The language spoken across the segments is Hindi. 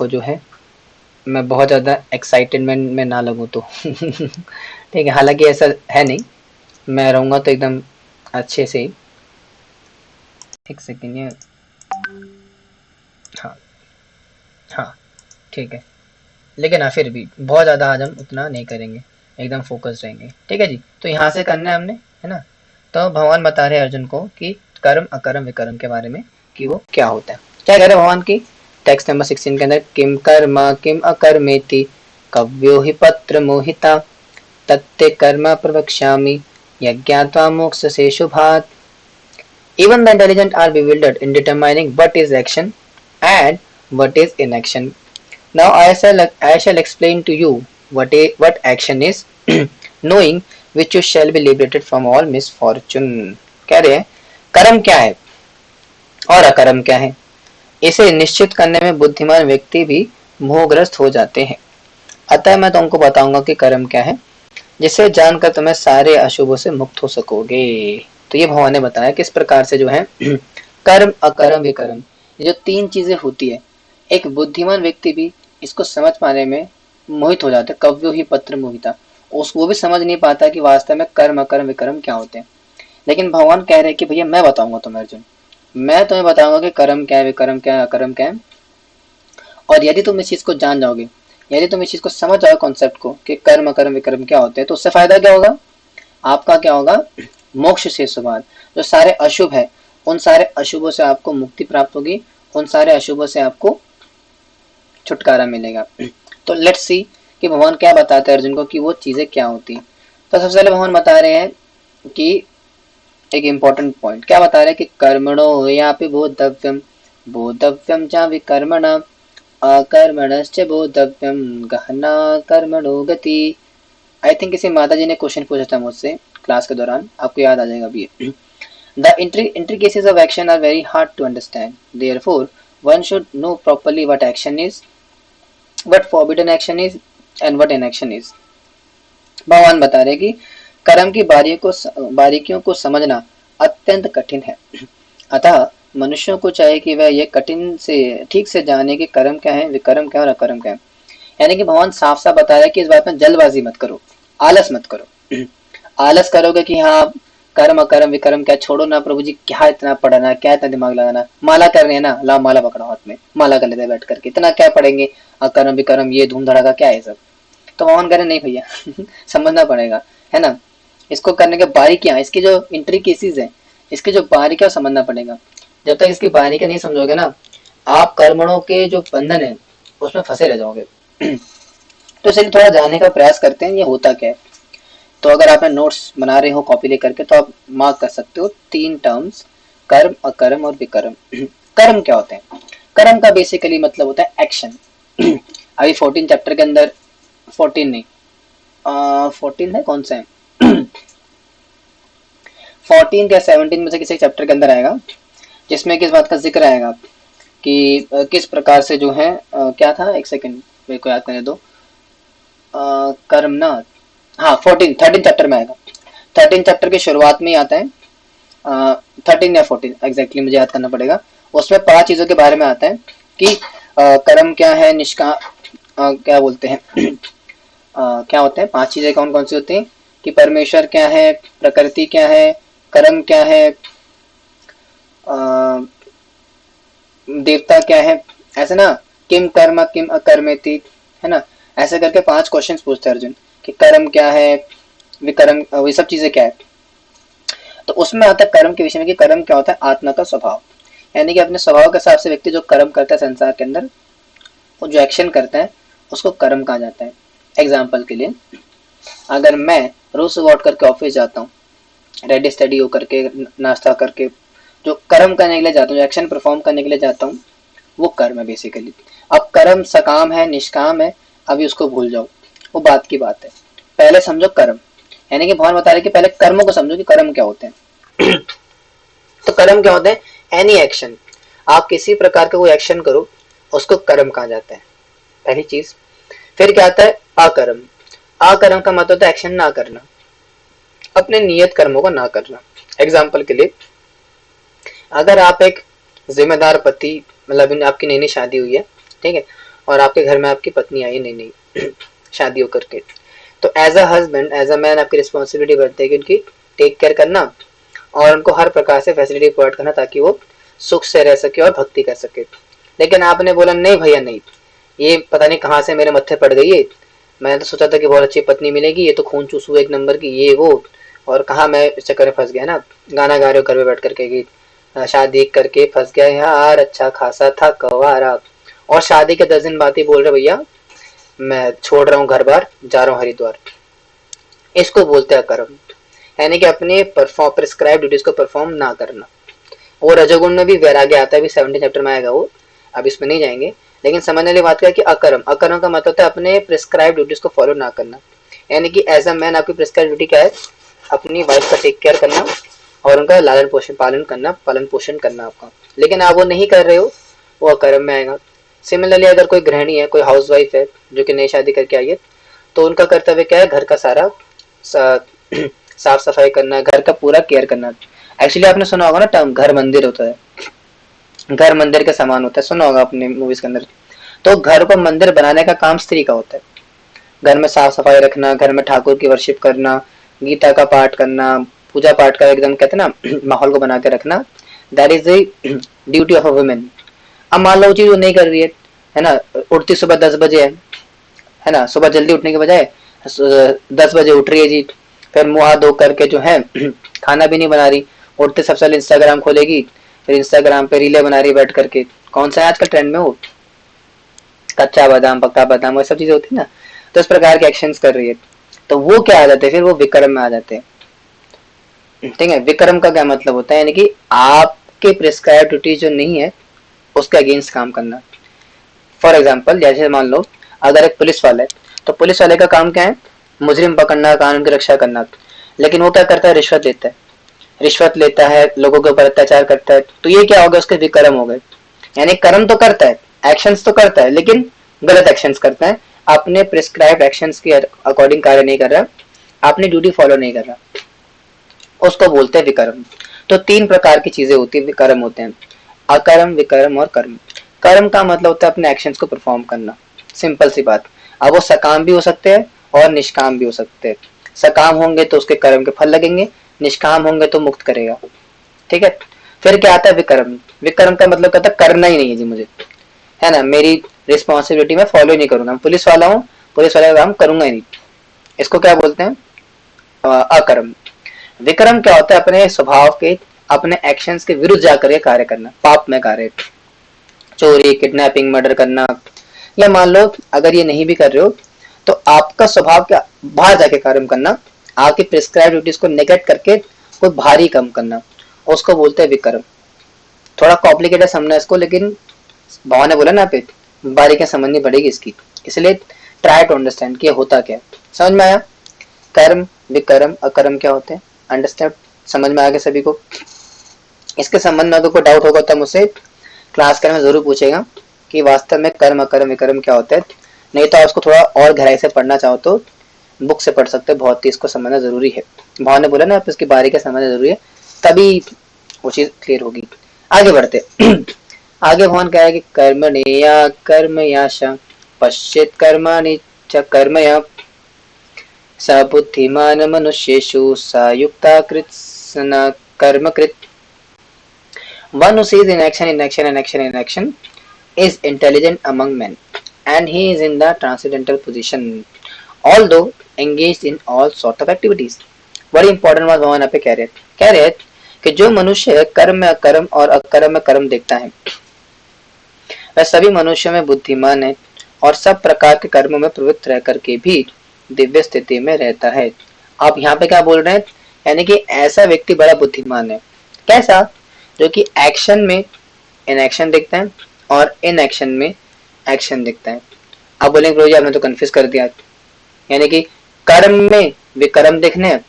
को जो है मैं बहुत ज़्यादा एक्साइटमेंट में ना लगूँ तो ठीक है, हालाँकि ऐसा है नहीं, मैं रहूँगा तो एकदम अच्छे से ही। एक सेकंड ये, हाँ, हाँ, ठीक है। लेकिन हाँ, फिर भी बहुत ज़्यादा आज हम उतना नहीं करेंगे, एकदम फ़ोकस्ड रहेंगे, ठीक है जी। तो यहाँ से करना है हमने, है ना? तो भगवान बता रहे हैं अर्जुन को कि कर्म, अकर्म, विकर्म के बारे में कि वो क्या होता है। क्या कह रहे हैं भगवान की टेक्स्ट नंबर 16 के अंदर, किम कर्म किम अकर्मेति कव्यो हि पत्र मोहिता तत्ते कर्म प्रवक्ष्यामि यज्ञात्वा मोक्ष से शुभात्। Even the intelligent are bewildered in determining what is action and what is inaction. Now I shall explain to you what action is, knowing which you shall be liberated from all misfortune. कह रहे हैं कर्म क्या है और अकर्म क्या है, इसे निश्चित करने में बुद्धिमान व्यक्ति भी मोहग्रस्त हो जाते हैं। अतः मैं तुमको बताऊंगा कि कर्म क्या है, जिसे जानकर तुम्हें सारे अशुभों से मुक्त हो सकोगे। तो ये भगवान ने बताया किस प्रकार से जो है कर्म, अकर्म, विकर्म, ये जो तीन चीजें होती है, एक बुद्धिमान व्यक्ति भी इसको समझ पाने में मोहित हो जाता है। कव्यो ही पत्र मोहिता, वो भी समझ नहीं पाता कि वास्तव में कर्म, अकर्म, विकर्म क्या होते हैं। लेकिन भगवान कह रहे हैं कि भैया मैं बताऊंगा तुम्हें अर्जुन, मैं तुम्हें बताऊंगा कि कर्म क्या है, विकर्म क्या है, अकर्म क्या है। और यदि तुम इस चीज को जान जाओगे, यदि तुम इस चीज को समझ जाओगे कॉन्सेप्ट को कि कर्म, अकर्म, विकर्म क्या होते हैं, तो उससे फायदा क्या होगा, आपका क्या होगा, मोक्ष से सुभात। जो सारे अशुभ है, उन सारे अशुभों से आपको मुक्ति प्राप्त होगी, उन सारे अशुभों से आपको छुटकारा मिलेगा। तो लेट्स सी कि भगवान क्या बताते हैं अर्जुन को कि वो चीजें क्या होती हैं। तो सबसे पहले भगवान बता रहे हैं कि एक इम्पोर्टेंट पॉइंट क्या बता रहे हैं कि कर्मणो यापि बोद्धव्यम बोद्धव्यम च विकर्मणा अकर्मणश्च बोद्धव्यम गहना कर्मणो गति। आई थिंक किसी माता जी ने क्वेश्चन पूछा था मुझसे क्लास के दौरान, आपको याद आ जाएगा अभी। The intricacies of action are very hard to understand. Therefore, one should know properly what action is, what forbidden action is, and what inaction is. भगवान बता रहे कि कर्म की बारीकियों को समझना अत्यंत कठिन है। अतः मनुष्यों को चाहिए कि वह ये कठिन से ठीक से जाने कि कर्म क्या है, विकर्म क्या है और अकर्म क्या है। यानी कि भगवान साफ साफ बता रहे हैं कि इस बात में जल्दबाजी मत करो, आलस मत करो। आलस करोगे कि हाँ कर्म, अकर्म, विकर्म क्या, छोड़ो ना प्रभु जी, क्या इतना पढ़ना, क्या इतना दिमाग लगाना, माला करनी है ना, ला माला पकड़ो हाथ में, माला कर लेते बैठ करके, इतना क्या पढ़ेंगे, अकर्म विकर्म ये धूम धड़ाका क्या है सब। तो भगवान कह रहे नहीं भैया समझना पड़ेगा, है ना। इसको करने के बारीकियां, इसकी जो इंट्रिकेसीज है, इसकी जो बारीकियां समझना पड़ेगा। जब तक इसकी बारीकियां नहीं समझोगे ना, आप कर्मणों के जो बंधन है उसमें फंसे रह जाओगे। तो चलिए थोड़ा जानने का प्रयास करते हैं ये होता क्या है। तो अगर आपने नोट्स बना रहे हो कॉपी लेकर के, तो आप मार्क कर सकते हो तीन टर्म्स, कर्म, अकर्म और विकर्म। कर्म क्या होते हैं, कर्म का बेसिकली मतलब होता है एक्शन। अभी 14 चैप्टर के अंदर, 14 नहीं, 14 है, कौन सा है 14 या 17 में से किसी चैप्टर के अंदर आएगा, जिसमें किस बात का जिक्र आएगा कि किस प्रकार से जो है क्या था, एक सेकंड मेरे को याद करने दो। कर्म ना, हाँ 13 चैप्टर में आएगा। 13 चैप्टर की शुरुआत में ही आता है, 13 या 14 एग्जैक्टली मुझे याद करना पड़ेगा। उसमें 5 चीजों के बारे में आता है कि कर्म क्या है, निष्का क्या बोलते हैं क्या होते हैं 5 चीजें, कौन कौन सी होती हैं, कि परमेश्वर क्या है, प्रकृति क्या है, कर्म क्या है, देवता क्या है, ऐसे ना, किम कर्म किम अकर्मेति, है ना। ऐसे करके 5 क्वेश्चन पूछते हैं अर्जुन कि कर्म क्या है, विकर्म, ये सब चीजें क्या है। तो उसमें आता है कर्म के विषय में कि कर्म क्या होता है, आत्मा का स्वभाव, यानी कि अपने स्वभाव के हिसाब से व्यक्ति जो कर्म करता है संसार के अंदर, वो जो एक्शन करता है उसको कर्म कहा जाता है। एग्जाम्पल के लिए, अगर मैं रोज सुबह उठ करके ऑफिस जाता हूँ, रेडी स्टडी होकर के, नाश्ता करके, जो कर्म करने के लिए जाता हूँ, जो एक्शन परफॉर्म करने के लिए जाता हूँ, वो कर्म है बेसिकली। अब कर्म सकाम है, निष्काम है, अभी उसको भूल जाओ, वो बात की बात है। पहले समझो कर्म, यानी कि भगवान बता रहे कि पहले कर्मों को समझो कि कर्म क्या होते हैं। तो कर्म क्या होते हैं, एनी एक्शन, आप किसी प्रकार का कोई एक्शन करो उसको कर्म कहा जाता है, पहली चीज। फिर क्या आता है, अकर्म। अकर्म का मतलब होता है एक्शन ना करना, अपने नियत कर्मों का ना करना। एग्जाम्पल के लिए, अगर आप एक जिम्मेदार पति, मतलब आपकी नई नई शादी हुई है, ठीक है, और आपके घर में आपकी पत्नी आई नहीं नहीं शादी होकर के, तो as a husband as a man आपकी रिस्पॉन्सिबिलिटी बनती है कि उनकी टेक केयर करना और उनको हर प्रकार से फैसिलिटी प्रोवाइड करना ताकि वो सुख से रह सके और भक्ति कर सके। लेकिन आपने बोला नहीं भैया नहीं, ये पता नहीं कहाँ से मेरे मत्थे पड़ गई है, मैंने तो सोचा था कि बहुत अच्छी पत्नी मिलेगी, ये तो खून चूसू एक नंबर की ये वो, और कहाँ मैं इस चक्कर में फंस गया ना, गाना गा रहे हो घर में बैठ करके गीत, शादी करके फंस गया यार अच्छा खासा था कवारा, और शादी के 10 दिन बाद ही बोल रहे भैया मैं छोड़ रहा हूँ घर बार, जा रहा हूँ हरिद्वार। इसको बोलते हैं अकर्म, यानी कि अपने प्रिस्क्राइब ड्यूटीज को परफॉर्म ना करना। वो रजोगुण में भी वैराग्य आता है, अभी 17 चैप्टर में आएगा वो, अब इसमें नहीं जाएंगे, लेकिन समझने वाली बात क्या है कि अकर्म, अकर्म का मतलब होता है अपने प्रिस्क्राइब ड्यूटीज को फॉलो ना करना, यानी कि एज अ मैन आपकी प्रिस्क्राइब ड्यूटी क्या है, अपनी वाइफ का टेक केयर करना और उनका लालन पोषण पालन पोषण करना आपका, लेकिन आप वो नहीं कर रहे हो, वो अकर्म में आएगा। सिमिलरली अगर कोई गृहिणी है, कोई हाउस वाइफ है जो कि नई शादी करके आई है, तो उनका कर्तव्य क्या है, घर का सारा साफ सफाई करना, घर का पूरा केयर करना। एक्चुअली आपने सुना होगा ना टर्म घर मंदिर होता है, घर मंदिर के समान होता है, सुना होगा अपने मूवीज के अंदर। तो घर को मंदिर बनाने का काम स्त्री का होता है, घर में साफ सफाई रखना, घर में ठाकुर की वर्शिप करना, गीता का पाठ करना, पूजा पाठ का एकदम कहते हैं ना माहौल को बना के रखना, that is the duty of a women. अब मान लो वो चीज वो नहीं कर रही है ना, उठती सुबह 10 बजे है ना, सुबह जल्दी उठने के बजाय 10 बजे उठ रही है जी, फिर मुंह हाथ धो करके जो है खाना भी नहीं बना रही, उठते सबसे पहले इंस्टाग्राम खोलेगी, फिर इंस्टाग्राम पे रीले बना रही बैठ करके, कौन सा है आजकल ट्रेंड में वो कच्चा बादाम पक्का बादाम वो सब चीजें होती है ना, तो इस प्रकार के एक्शंस कर रही है, तो वो क्या आ जाते हैं, फिर वो विक्रम में आ जाते हैं। ठीक है, विक्रम का क्या मतलब होता है, यानी कि आपके प्रिस्क्राइब ड्यूटी जो नहीं है उसके अगेंस्ट काम करना। फॉर एग्जाम्पल जैसे मान लो अगर एक पुलिस वाला है, तो पुलिस वाले का काम क्या है, मुजरिम पकड़ना, कानून की रक्षा करना, लेकिन वो क्या करता है, रिश्वत लेता है, रिश्वत लेता है, लोगों के ऊपर अत्याचार करता है, तो ये क्या हो गया, उसके विक्रम हो गए, यानी कर्म तो करता है, एक्शंस तो करता है, लेकिन गलत एक्शंस करता है, अपने प्रिस्क्राइब एक्शंस के अकॉर्डिंग कार्य नहीं कर रहा, अपनी ड्यूटी फॉलो नहीं कर रहा, उसको बोलते हैं विकर्म। तो 3 प्रकार की चीजें होती है, विकर्म होते हैं, अकर्म, विकर्म और कर्म। कर्म का मतलब होता है अपने एक्शंस को परफॉर्म करना, सिंपल सी बात। अब वो सकाम भी हो सकते हैं और निष्काम भी हो सकते हैं, सकाम होंगे तो उसके कर्म के फल लगेंगे, निष्काम होंगे तो मुक्त करेगा। ठीक है, फिर क्या आता है विकर्म, विकर्म का मतलब कहता है करना ही नहीं है जी मुझे, है ना, मेरी रिस्पॉन्सिबिलिटी में फॉलो ही नहीं करूंगा, पुलिस वाला हूँ, पुलिस वाले का काम करूंगा ही नहीं, इसको क्या बोलते हैं, अकर्म। विक्रम क्या होता है, अपने स्वभाव के, अपने एक्शंस के विरुद्ध जाकर कार्य करना, पाप में कार्य, चोरी, किडनैपिंग, मर्डर करना, या मान लो अगर ये नहीं भी कर रहे हो तो आपका स्वभाव क्या, बाहर जाके कार्य करना, आपकी प्रिस्क्राइब ड्यूटीज को नेगलेक्ट करके कोई भारी काम करना, उसको बोलते हैं विक्रम। थोड़ा कॉम्प्लिकेटेड समझना इसको, लेकिन भाव ने बोला ना पे बारीकियां समझनी पड़ेगी इसकी, इसलिए ट्राई टू अंडरस्टैंड कि होता क्या है। समझ में आया, कर्म, विकर्म, अकर्म क्या होते हैं, अंडरस्टैंड, समझ में आ गया सभी को। इसके संबंध में अगर कोई डाउट होगा तो मुझसे क्लास करने में जरूर पूछेगा कि वास्तव में कर्म, अकर्म, विकर्म क्या होता है, नहीं तो आप उसको थोड़ा और गहराई से पढ़ना चाहो तो बुक से पढ़ सकते हो, बहुत ही इसको समझना जरूरी है। भाव ने बोला ना आप इसकी बारीकियां समझना जरूरी है, तभी वो चीज क्लियर होगी। आगे बढ़ते आगे भवन क्या है कि कर्मण्या कर्मयाश पश्चित कर्माणि च कर्मया स बुद्धिमान मनुष्येषु सा युक्ता कृत्स्न कर्मकृत। One who sees in action, in action, and action, in action is intelligent among men, and he is in the transcendental position, although engaged in all sort of activities. बड़ी इंपॉर्टेंट बात भगवान यहाँ पे कह रहे हैं कि जो मनुष्य कर्म में अकर्म और अकर्म में कर्म देखता है वह सभी मनुष्यों में बुद्धिमान है और सब प्रकार के कर्मों में प्रवृत्त रह करके भी दिव्य स्थिति में रहता है। आप यहाँ पे क्या बोल रहे हैं, यानी कि ऐसा व्यक्ति बड़ा बुद्धिमान है, कैसा, जो कि एक्शन में इनएक्शन दिखता है और इनएक्शन में एक्शन दिखता है। आप बोलेंगे प्रभु जी आपने तो कंफ्यूज कर दिया, यानी कि कर्म में विकर्म दिखने हैं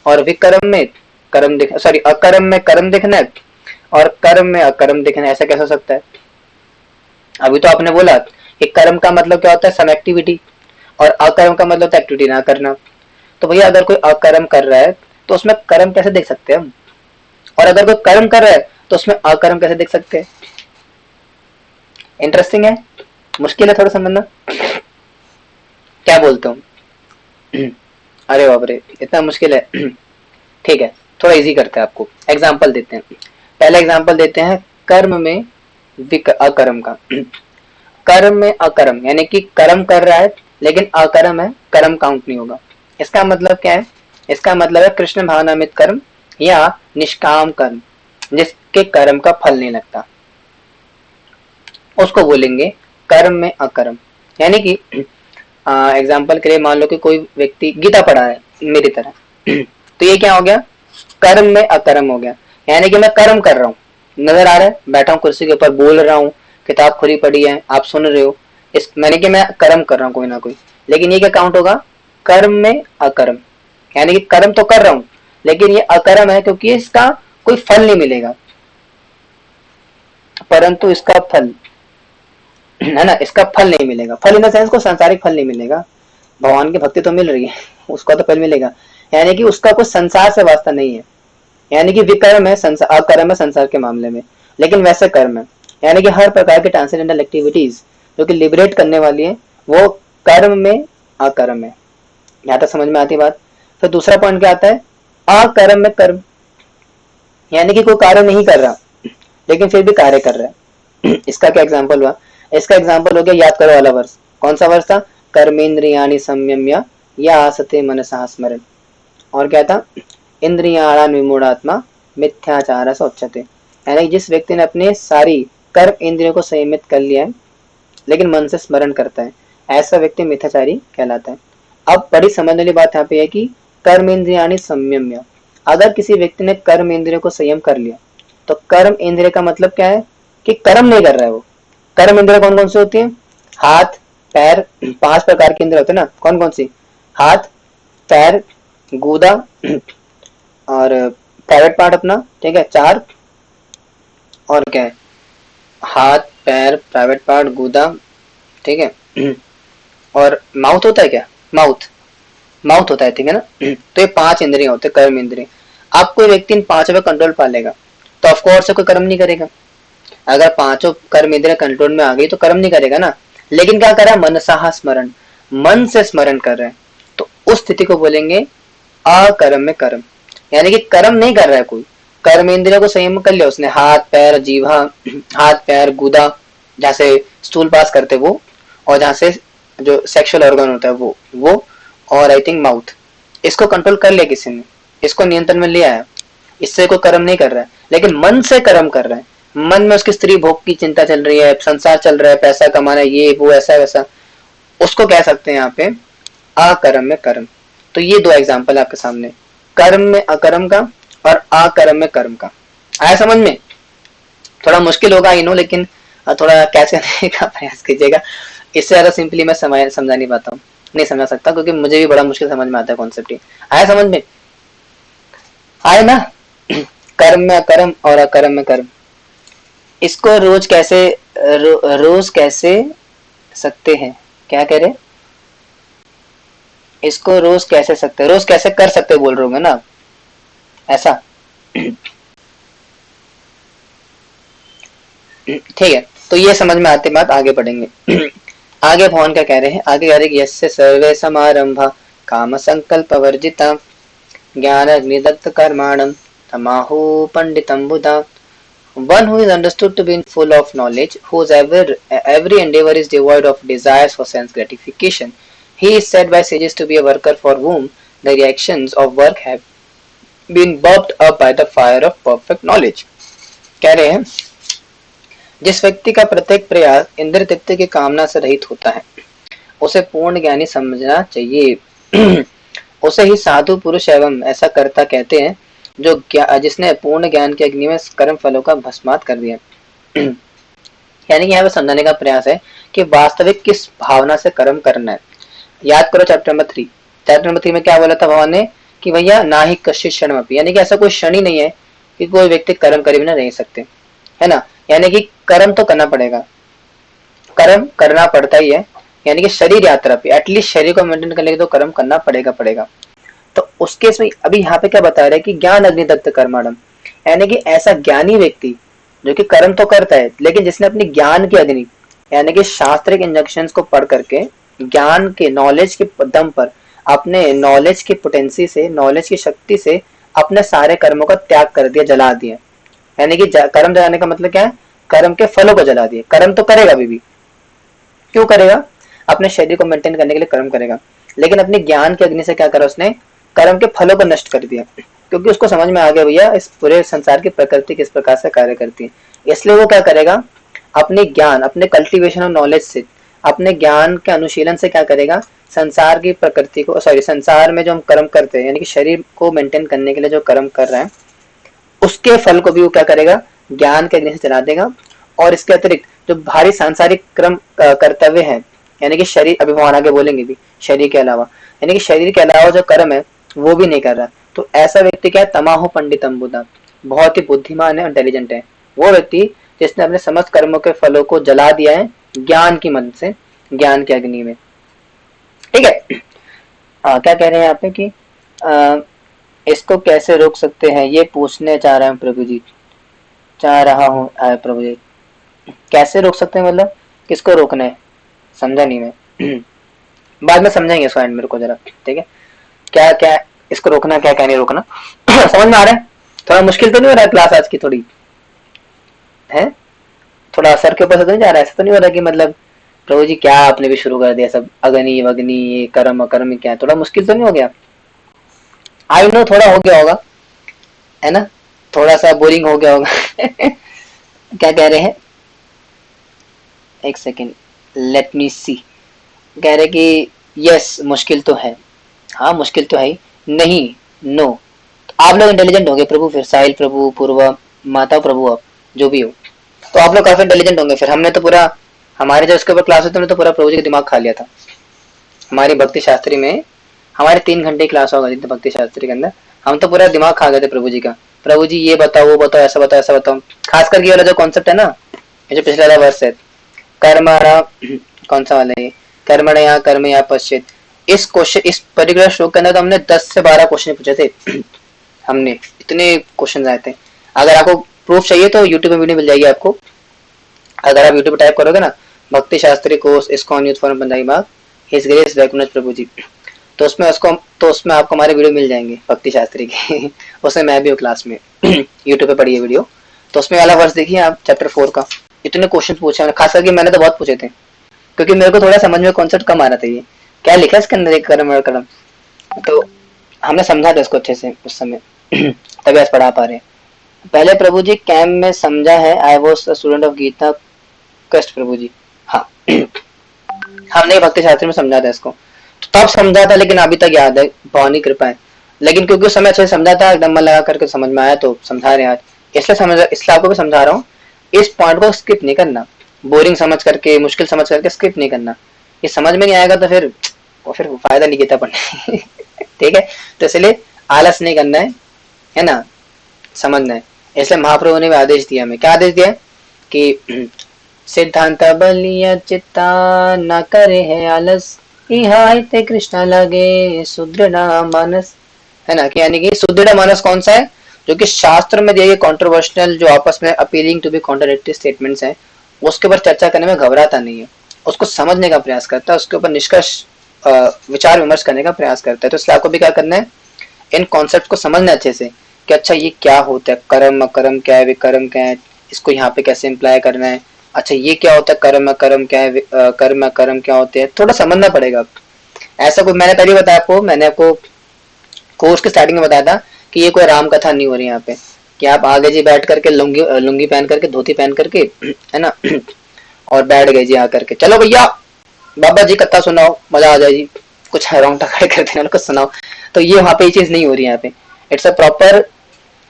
और विकर्म में कर्म दिख, सॉरी अकर्म में कर्म दिखना है और कर्म में अकर्म दिखना है, ऐसा कैसे हो सकता है। अभी तो आपने बोला कि कर्म का मतलब क्या होता है, सम एक्टिविटी, और अकर्म का मतलब एक्टिविटी ना करना। तो भैया अगर कोई अकर्म कर रहा है तो उसमें कर्म कैसे देख सकते हैं हम, और अगर कोई कर्म कर रहा है तो उसमें अकर्म कैसे देख सकते हैं। इंटरेस्टिंग है, मुश्किल है थोड़ा समझना, क्या बोलते हो? अरे बाप रे, इतना मुश्किल है। ठीक है, थोड़ा इजी करते हैं, आपको एग्जाम्पल देते हैं। पहला एग्जाम्पल देते हैं कर्म में अकर्म का। कर्म में अकर्म यानी कि कर्म कर रहा है लेकिन अकर्म है, कर्म काउंट नहीं होगा। इसका मतलब क्या है? इसका मतलब है कृष्ण भावनामित कर्म या निष्काम कर्म, जिसके कर्म का फल नहीं लगता, उसको बोलेंगे कर्म में अकर्म। यानी कि एग्जाम्पल के लिए मान लो कि कोई व्यक्ति गीता पढ़ा है मेरी तरह, तो ये क्या हो गया? कर्म में अकर्म हो गया। यानी कि मैं कर्म कर रहा हूँ, नजर आ रहा है, बैठा हूँ कुर्सी के ऊपर, बोल रहा हूँ, किताब खुली पड़ी है, आप सुन रहे हो, इस मैंने कि मैं कर्म कर रहा हूँ कोई ना कोई, लेकिन ये क्या काउंट होगा? कर्म में अकर्म। यानी कि कर्म तो कर रहा हूँ लेकिन ये अकर्म है क्योंकि इसका कोई फल नहीं मिलेगा, परंतु इसका फल है ना, इसका फल नहीं मिलेगा। फल इन द सेंस को संसारिक फल नहीं मिलेगा, भगवान की भक्ति तो मिल रही है, उसका तो फल मिलेगा। यानी कि उसका कुछ संसार से वास्ता नहीं है, यानी कि विकर्म है, अकर्म है संसार के मामले में, लेकिन वैसे कर्म है। यानी कि हर प्रकार की ट्रांसेंडेंटल एक्टिविटीज जो कि लिबरेट करने वाली है वो कर्म में अकर्म है। यहाँ तक समझ में आती बात? फिर दूसरा पॉइंट क्या आता है? अकर्म में कर्म, यानी कि कोई कार्य नहीं कर रहा लेकिन फिर भी कार्य कर रहा है। इसका क्या एग्जाम्पल हुआ? इसका एग्जाम्पल हो गया, याद करो वाला वर्ष, कौन सा वर्ष था? कर्मेंद्रियाणि संयम्य या आसते मनसा स्मरण। और क्या था? इंद्रियाणान विमूढ़ात्मा मिथ्याचार से उच्यते। यानी जिस व्यक्ति ने अपने सारी कर्म इंद्रियों को संयमित कर लिया है लेकिन मन से स्मरण करता है, ऐसा व्यक्ति मिथ्याचारी कहलाता है। अब बड़ी समझने वाली बात यहाँ पे है कि कर्म इंद्रियाणि संयम्य, अगर किसी व्यक्ति ने कर्म इंद्रियों को संयम कर लिया तो कर्म इंद्रिय का मतलब क्या है? कि कर्म नहीं कर रहा है वो। कर्म इंद्रिय कौन कौन सी होती है? हाथ, पैर, 5 प्रकार के इंद्रिय होते हैं ना, कौन कौन सी? हाथ, पैर, गूदा और प्राइवेट पार्ट अपना, ठीक है, 4। और क्या है? हाथ, पैर, प्राइवेट पार्ट, गूदा, ठीक है। और माउथ होता है क्या? माउथ होता है, ठीक है ना। तो ये 5 इंद्रिय होते हैं, कर्म इंद्रिय। अब कोई व्यक्ति इन 5 पे कंट्रोल पा लेगा तो ऑफकोर्स से कोई कर्म नहीं करेगा। अगर 5 कर्म इंद्रिय कंट्रोल में आ गई तो कर्म नहीं करेगा ना, लेकिन क्या कर रहा है? मनसा स्मरण, मन से स्मरण कर रहा है, तो उस स्थिति को बोलेंगे अकर्म में कर्म। यानी कि कर्म नहीं कर रहा है कोई, कर्म इंद्रिय को संयम कर लिया उसने, हाथ पैर जीवा, हाथ पैर गूदा, जहाँ से स्टूल पास करते वो, और जहाँ से जो सेक्सुअल ऑर्गन होता है वो, और आई थिंक माउथ, इसको कंट्रोल कर लिया किसी ने, इसको नियंत्रण में ले आया, इससे कोई कर्म नहीं कर रहा है लेकिन मन से कर्म कर रहा है। मन में उसकी स्त्री भोग की चिंता चल रही है, संसार चल रहा है, पैसा कमाना है, ये वो ऐसा वैसा, उसको कह सकते हैं यहाँ पे अकर्म में कर्म। तो ये 2 एग्जाम्पल आपके सामने, कर्म में अकर्म का और अकर्म में कर्म का। आया समझ में? थोड़ा मुश्किल होगा इनो, लेकिन थोड़ा कैच करने का प्रयास कीजिएगा, इससे ज्यादा सिंपली मैं समझा नहीं पाता हूँ, नहीं समझा सकता, क्योंकि मुझे भी बड़ा मुश्किल समझ में आता है कॉन्सेप्ट। आया समझ में? आया ना? कर्म में अकर्म और अकर्म में कर्म, इसको रोज कैसे सकते हैं? क्या कह रहे? इसको रोज कैसे सकते, रोज कैसे कर सकते बोल रहे होंगे ना आप, ऐसा? ठीक है, तो ये समझ में आते बात, आगे बढ़ेंगे। आगे भगवान क्या कह रहे हैं? आगे कह रहे हैं यस्य सर्वे समारंभा काम संकल्प वर्जिता ज्ञान अग्निदग्ध कर्माणम तमाहु पंडितम बुधा। One who is understood to be full of knowledge, whose every endeavor is devoid of desires for sense gratification. He is said by sages to be a worker for whom the reactions of work have been burped up by the fire of perfect knowledge. कह रहे हैं जिस व्यक्ति का प्रत्येक प्रयास इंद्र तृप्ति की कामना से रहित होता है उसे पूर्ण ज्ञानी समझना चाहिए। उसे ही साधु पुरुष एवं ऐसा कर्ता कहते हैं जो जिसने पूर्ण ज्ञान के अग्नि में कर्म फलों का भस्मात कर दिया। यानी कि यहाँ पे समझाने का प्रयास है कि वास्तविक किस भावना से कर्म करना है। याद करो चैप्टर नंबर 3, चैप्टर नंबर 3 में क्या बोला था भगवान ने कि भैया ना ही कश्चित क्षणमपि, यानी कि ऐसा कोई क्षण ही नहीं है कि कोई व्यक्ति कर्म करे बिना रह सकते, है ना। यानी कि कर्म तो करना पड़ेगा, कर्म करना पड़ता ही है, यानी कि शरीर यात्रा पे एटलीस्ट शरीर को मेंटेन करने के तो कर्म करना पड़ेगा। तो उसके इसमें अभी यहाँ पे क्या बता रहे हैं कि ज्ञान अग्निदग्ध कर्माणम, यानी कि ऐसा ज्ञानी व्यक्ति जो कि कर्म तो करता है लेकिन जिसने अपनी ज्ञान की अग्नि यानी कि शास्त्रिक इंजंक्शंस को पढ़ करके ज्ञान के नॉलेज के दम पर, अपने नॉलेज की पोटेंसी से, नॉलेज की शक्ति से अपने सारे कर्मों का त्याग कर दिया, जला दिया। यानी कि कर्म जलाने का मतलब क्या है, कर्म के फलों को जला दिया। कर्म तो करेगा अभी भी, क्यों करेगा, अपने शरीर को मेंटेन करने के लिए कर्म करेगा, लेकिन अपने ज्ञान की अग्नि से क्या करा उसने, कर्म के फलों को नष्ट कर दिया। क्योंकि उसको समझ में आ गया भैया इस पूरे संसार की प्रकृति किस प्रकार से कार्य करती है, इसलिए वो क्या करेगा, अपने ज्ञान, अपने कल्टीवेशन ऑफ नॉलेज से, अपने ज्ञान के अनुशीलन से क्या करेगा, संसार की प्रकृति को, सॉरी, संसार में जो हम कर्म करते हैं, यानी कि शरीर को मेंटेन करने के लिए जो कर्म कर रहे हैं, उसके फल को भी वो क्या करेगा, ज्ञान के अग्नि से जला देगा। और इसके अतिरिक्त जो भारी सांसारिक क्रम कर्तव्य है, यानी कि शरीर, अभी भगवान आगे बोलेंगे भी, शरीर के अलावा, यानी कि शरीर के अलावा जो कर्म है वो भी नहीं कर रहा, तो ऐसा व्यक्ति क्या है, तमाहु पंडितम बुधा, बहुत ही बुद्धिमान है, इंटेलिजेंट है वो व्यक्ति जिसने अपने समस्त कर्मों के फलों को जला दिया है ज्ञान की मदद से, ज्ञान की अग्नि में। ठीक है। क्या कह रहे हैं यहाँ पे कि इसको कैसे रोक सकते हैं, ये पूछने चाह रहे हैं प्रभु जी, चाह रहा हूँ प्रभु जी, कैसे रोक सकते हैं मतलब किसको रोकना है, समझा नहीं मैं। बाद में समझाएंगे इसको, एंड मेरे को जरा, ठीक है, क्या क्या इसको रोकना, क्या क्या नहीं रोकना। समझ में आ रहा है, थोड़ा मुश्किल तो नहीं हो रहा है क्लास आज की, थोड़ी है, थोड़ा सर के ऊपर से तो नहीं जा रहा है, ऐसा तो नहीं हो रहा कि मतलब प्रभु जी क्या आपने भी शुरू कर दिया सब, अग्नि वग्नि, ये कर्म अकर्म, क्या थोड़ा मुश्किल तो नहीं हो गया, आई नो थोड़ा हो गया होगा, है ना, थोड़ा सा बोरिंग हो गया होगा। क्या कह रहे हैं, एक सेकेंड, लेट मी सी, कह रहे कि यस मुश्किल तो है, हाँ मुश्किल तो है ही, नहीं, नो, आप लोग इंटेलिजेंट होंगे प्रभु, फिर साहिल प्रभु, पूर्वा माता प्रभु, आप जो भी हो, तो आप लोग काफी इंटेलिजेंट होंगे फिर। हमने तो पूरा, हमारे जो उसके ऊपर क्लास होती है, तो पूरा प्रभु जी का दिमाग खा लिया था। हमारी भक्ति शास्त्री में हमारे 3 घंटे क्लास होगा जितने भक्ति शास्त्री के अंदर, हम तो पूरा दिमाग खा गए थे प्रभु जी का, प्रभु जी ये बताओ वो बताओ, ऐसा बताओ ऐसा बताओ। खासकर ये वाला जो कॉन्सेप्ट है ना, ये जो पिछला वाला वर्ष है, कर्मणा, कौन सा वाला है, कर्मणया कर्मया पश्चित, इस क्वेश्चन, इस पर्टिकुलर श्लोक के अंदर तो हमने 10 से 12 क्वेश्चन पूछे थे। हमने इतने क्वेश्चन आए थे। अगर आपको प्रूफ चाहिए तो यूट्यूब में वीडियो मिल जाएगी आपको, अगर आप यूट्यूब टाइप करोगे ना, Bhakti Shastri course ISKCON youth forum Punjabi Bagh, his grace Raghunath Prabhu ji, तो उसमें आपको हमारे वीडियो मिल जाएंगे भक्ति शास्त्री के। उसमें मैं भी हूँ क्लास में। यूट्यूब पे पढ़ी है वीडियो, तो उसमें वाला वर्ष देखिए आप, चैप्टर 4 का। इतने क्वेश्चन पूछे, खास करके मैंने तो बहुत पूछे थे, क्योंकि मेरे को थोड़ा समझ में कॉन्सेप्ट कम आ रहा था, ये क्या लिखा है इसके अंदर, एक कर्म और कर्म, तो हमने समझा था इसको अच्छे से उस समय। तभी आज पढ़ा पा रहे हैं। पहले प्रभु जी कैंप में समझा है, I was student of Gita कष्ट प्रभु जी, हाँ। हमने भक्ति शास्त्र में समझा था इसको, तो तब समझा था, लेकिन अभी तक याद है, भवानी कृपा है। लेकिन क्योंकि उस समय अच्छे से समझा था, एकदम मन लगा करके समझ में आया, तो समझा रहे आज, इसलिए आपको भी समझा रहा हूँ। इस पॉइंट को स्किप नहीं करना, बोरिंग समझ करके, मुश्किल समझ करके स्किप नहीं करना। ये समझ में नहीं आएगा तो फिर फायदा नहीं गीता पढ़ने। ठीक है, तो इसलिए आलस नहीं करना है ना, समझना है। इसलिए महाप्रभु ने भी आदेश दिया, हमें क्या आदेश दिया कि सिद्धांत बलिया चित्ता न करे है आलस, इहाते कृष्णा लगे सुदृढ़ मानस, है ना, कि यानी कि सुदृढ़ मानस कौन सा है, जो कि शास्त्र में दिए गए कंट्रोवर्शियल, जो आपस में appealing to be contradictory statements हैं, उसके ऊपर चर्चा करने में घबराता नहीं है, उसको समझने का प्रयास करता है, उसके ऊपर निष्कर्ष विचार विमर्श करने का प्रयास करता है। तो इसलिए आपको भी क्या करना है, इन कॉन्सेप्ट को समझना अच्छे से कि अच्छा ये क्या होता है, कर्म अकर्म क्या है, विकर्म क्या है, इसको यहाँ पे कैसे इम्प्लाई करना है, अच्छा ये क्या होता है, कर्म अकर्म क्या है, कर्म अकर्म क्या होते हैं, थोड़ा समझना पड़ेगा। ऐसा कोई, मैंने पहले बताया आपको, मैंने आपको कोर्स के स्टार्टिंग में बताया था कि ये कोई राम कथा नहीं हो रही यहाँ पे, कि आप आगे जी बैठ करके लुंगी पहन करके, धोती पहन करके, है ना, और बैठ गए जी आकर के, चलो भैया बाबा जी कथा सुनाओ, मजा आ जाए जी, कुछ रोंगटा खड़े कर देना, कुछ सुनाओ, तो ये वहाँ पे ये चीज नहीं हो रही यहाँ पे। It's a proper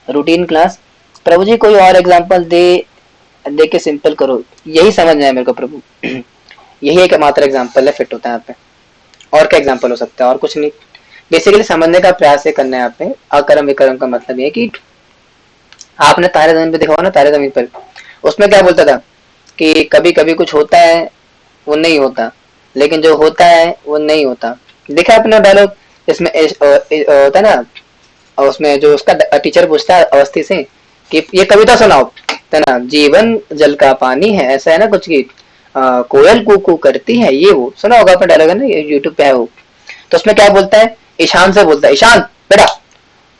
routine class. Prabhu ji कोई और एग्जांपल दे के सिंपल करो, यही समझना है मेरे को प्रभु। यही एक मात्र एग्जांपल है, फिट होता है यहाँ पे, और क्या एग्जांपल हो सकता है, और कुछ नहीं। बेसिकली समझने का प्रयास है करना है यहाँ पे। अकर्म विकर्म का मतलब ये है कि आपने तारे जमीन पे देखा होगा ना, तारे जमीन पर, उसमें क्या बोलता था कि कभी कभी कुछ होता है वो नहीं होता, लेकिन जो होता है वो नहीं होता। देखा अपना डायलॉग, इसमें होता है ना, और उसमें जो उसका टीचर पूछता है अवस्थी से कि ये कविता सुनाओ, है ना, जीवन जल का पानी है, ऐसा है ना कुछ की, कोयल कू करती है, ये वो सुना होगा आपने डायलॉग है ना, यूट्यूब पे है वो। तो उसमें क्या बोलता है, ईशान से बोलता है, ईशान बेटा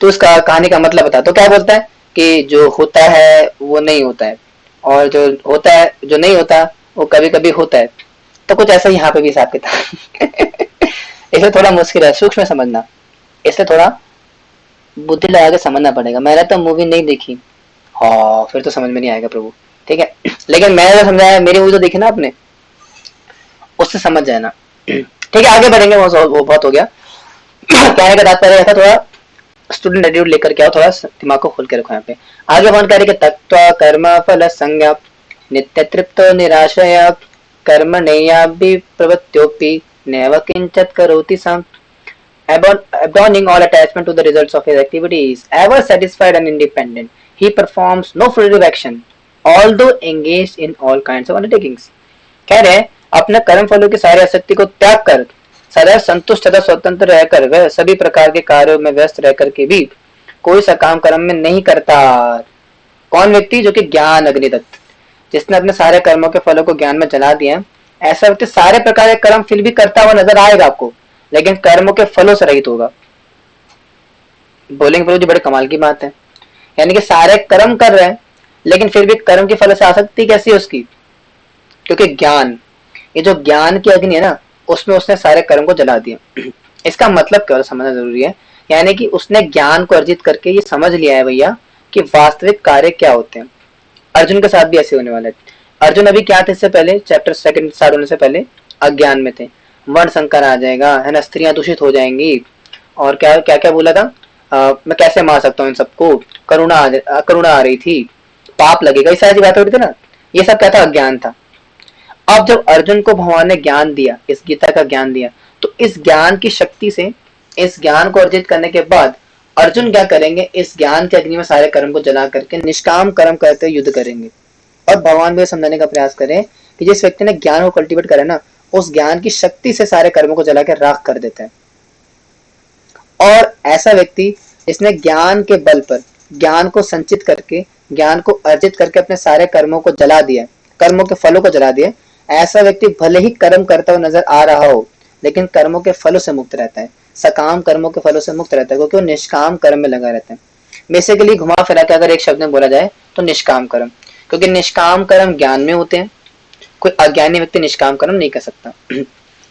तो उसका कहानी का मतलब बता। तो क्या बोलता है कि जो होता है वो नहीं होता है, और जो होता है जो नहीं होता वो कभी कभी होता है। तो कुछ ऐसा यहाँ पे भी हिसाब किताब इसे थोड़ा मुश्किल है सूक्ष्म समझना, इसलिए थोड़ा बुद्धि लगा के समझना पड़ेगा। मैंने तो मूवी नहीं देखी, हाँ फिर तो समझ में नहीं आएगा प्रभु, ठीक है। लेकिन मैंने जो समझाया, मेरी मूवी तो देखी ना आपने, उससे समझ जाए ना। ठीक है आगे बढ़ेंगे, वो बहुत हो गया। कहने का तात्पर्य था थोड़ा स्टूडेंट एटीट्यूड लेकर के आओ, थोड़ा दिमाग को खोल के रखो यहाँ पे। आगे वन कह रहे तत्व कर्म फल संज्ञा नित्य तृप्तो निराशया कर्म नैयाभि प्रवृत्त्योपि नैव किंचित् करोति सम abandoning all attachment to the results of his activities, ever satisfied and independent, he performs no fruitive action, although engaged in all kinds of undertakings. कह रहे हैं अपने कर्म फलों की सारी आसक्ति को त्याग कर सदैव संतुष्ट तथा स्वतंत्र रहकर वह सभी प्रकार के कार्यों में व्यस्त रहकर के भी कोई सकाम कर्म में नहीं करता। कौन व्यक्ति, जो कि ज्ञान अग्निदत्त, जिसने अपने सारे कर्मों के फलों को ज्ञान में जला दिया, ऐसा व्यक्ति सारे प्रकार के कर्म फिर भी करता हुआ नजर आएगा आपको, लेकिन कर्मों के फलों से रहित होगा। बोलेंगे प्रभु जी बड़े कमाल की बात है, यानी कि सारे कर्म कर रहे हैं लेकिन फिर भी कर्म के फल से आसक्ति कैसी है उसकी, क्योंकि ज्ञान, ये जो ज्ञान की अग्नि है ना, उसमें उसने सारे कर्म को जला दिया। इसका मतलब क्या समझना जरूरी है, यानी कि उसने ज्ञान को अर्जित करके ये समझ लिया है भैया कि वास्तविक कार्य क्या होते हैं। अर्जुन के साथ भी ऐसे होने वाला है। अर्जुन अभी क्या थे, इससे पहले चैप्टर सेकंड स्टार्ट होने से पहले अज्ञान में थे, वर्ण संकर आ जाएगा है ना, स्त्रियां दूषित हो जाएंगी, और क्या क्या क्या बोला था, मैं कैसे मार सकता हूँ इन सबको, करुणा आ रही थी, पाप लगेगा, इस सारी बात हो रही थी ना, ये सब क्या था, अज्ञान था। अब जब अर्जुन को भगवान ने ज्ञान दिया, इस गीता का ज्ञान दिया, तो इस ज्ञान की शक्ति से, इस ज्ञान को अर्जित करने के बाद अर्जुन क्या करेंगे, इस ज्ञान के अग्नि में सारे कर्म को जला करके निष्काम कर्म करते युद्ध करेंगे। और भगवान भी समझाने का प्रयास करें कि जिस व्यक्ति ने ज्ञान को कल्टीवेट करा ना, उस ज्ञान की शक्ति से सारे कर्मों को जला के राख कर देता है। और ऐसा व्यक्ति जिसने ज्ञान के बल पर ज्ञान को संचित करके, ज्ञान को अर्जित करके अपने सारे कर्मों को जला दिया, कर्मों के फलों को जला दिया, ऐसा व्यक्ति भले ही कर्म करता हुआ नजर आ रहा हो, लेकिन कर्मों के फलों से मुक्त रहता है, सकाम कर्मों के फलों से मुक्त रहता है, क्योंकि वो निष्काम कर्म में लगा रहता है। बेसिकली घुमा फिरा के अगर एक शब्द में बोला जाए तो निष्काम कर्म, क्योंकि निष्काम कर्म ज्ञान में होते हैं, कोई अज्ञानी व्यक्ति निष्काम कर्म नहीं कर सकता।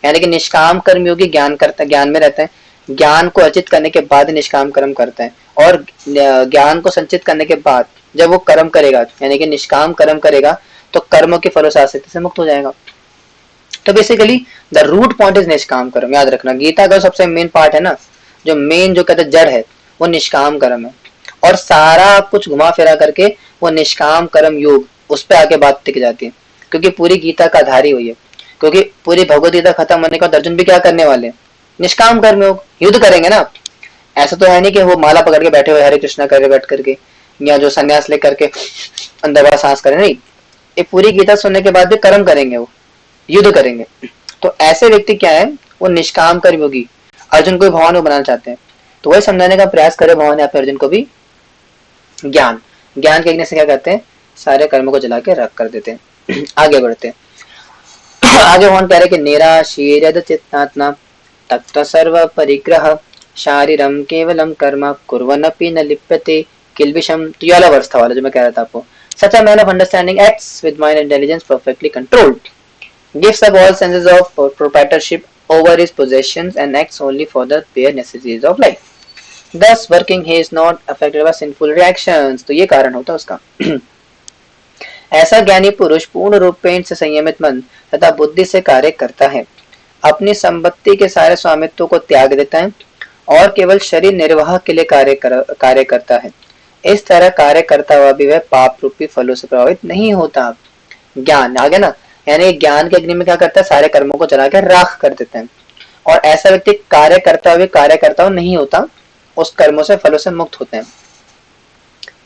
यानी कि निष्काम कर्म योगी ज्ञान करता, ज्ञान में रहता है, ज्ञान को अर्जित करने के बाद निष्काम कर्म करता है, और ज्ञान को संचित करने के बाद जब वो कर्म करेगा, यानी कि निष्काम कर्म करेगा, तो कर्मों के फलों से आसक्ति से मुक्त हो जाएगा। तो basically the root point is निष्काम कर्म, याद रखना। गीता का सबसे मेन पार्ट है ना, जो मेन जो कहते जड़ है, वो निष्काम कर्म है, और सारा कुछ घुमा फिरा करके वो निष्काम कर्म योग, उस पर आगे बात टिक जाती है, क्योंकि पूरी गीता का आधार ही हुई है। क्योंकि पूरी भगवत गीता खत्म होने के बाद अर्जुन भी क्या करने वाले, निष्काम कर्म योग, युद्ध करेंगे ना। ऐसा तो है नहीं कि वो माला पकड़ के बैठे हुए हरे कृष्णा करके बैठ करके, या जो संन्यास लेकर के अंदर सांस करें, नहीं, ये पूरी गीता सुनने के बाद भी कर्म करेंगे, वो युद्ध करेंगे। तो ऐसे व्यक्ति क्या है, वो निष्काम कर्मयोगी, अर्जुन को भी भगवान को बनाना चाहते हैं। तो वही समझाने का प्रयास करे भगवान यहाँ पे अर्जुन को भी, ज्ञान के अग्नि से क्या करते हैं, सारे कर्मों को जला के रख कर देते हैं। आगे बढ़ते हैं। आगे भगवान कह रहे कि निराशीर्यद चित्तात्मा तक्त सर्व परिग्रह शारीरम केवलम कर्म कुर्वन्नपि न लिप्यते किल्बिषम। तो ये वाला वर्ष था वाला जो मैं कह रहा था आपको। Such a man of understanding acts with mind and intelligence perfectly controlled, gives up all senses of proprietorship over his possessions and acts only for the bare necessities of life. Thus working he is not affected by sinful reactions. तो ये कारण होता है उसका। ऐसा ज्ञानी पुरुष पूर्ण रूपेण से संयमित मन तथा बुद्धि से कार्य करता है, अपनी संपत्ति के सारे स्वामित्व को त्याग देता है और केवल शरीर निर्वाह के लिए कार्य करता है। इस तरह कार्य करता हुआ भी वह पाप रूपी फलों से प्रभावित नहीं होता। ज्ञान आ गया ना, यानी ज्ञान के अग्नि में क्या करता है, सारे कर्मों को जला कर राख कर देता है, और ऐसा व्यक्ति कार्य करता हुआ नहीं होता, उस कर्मों से फलों से मुक्त होते हैं।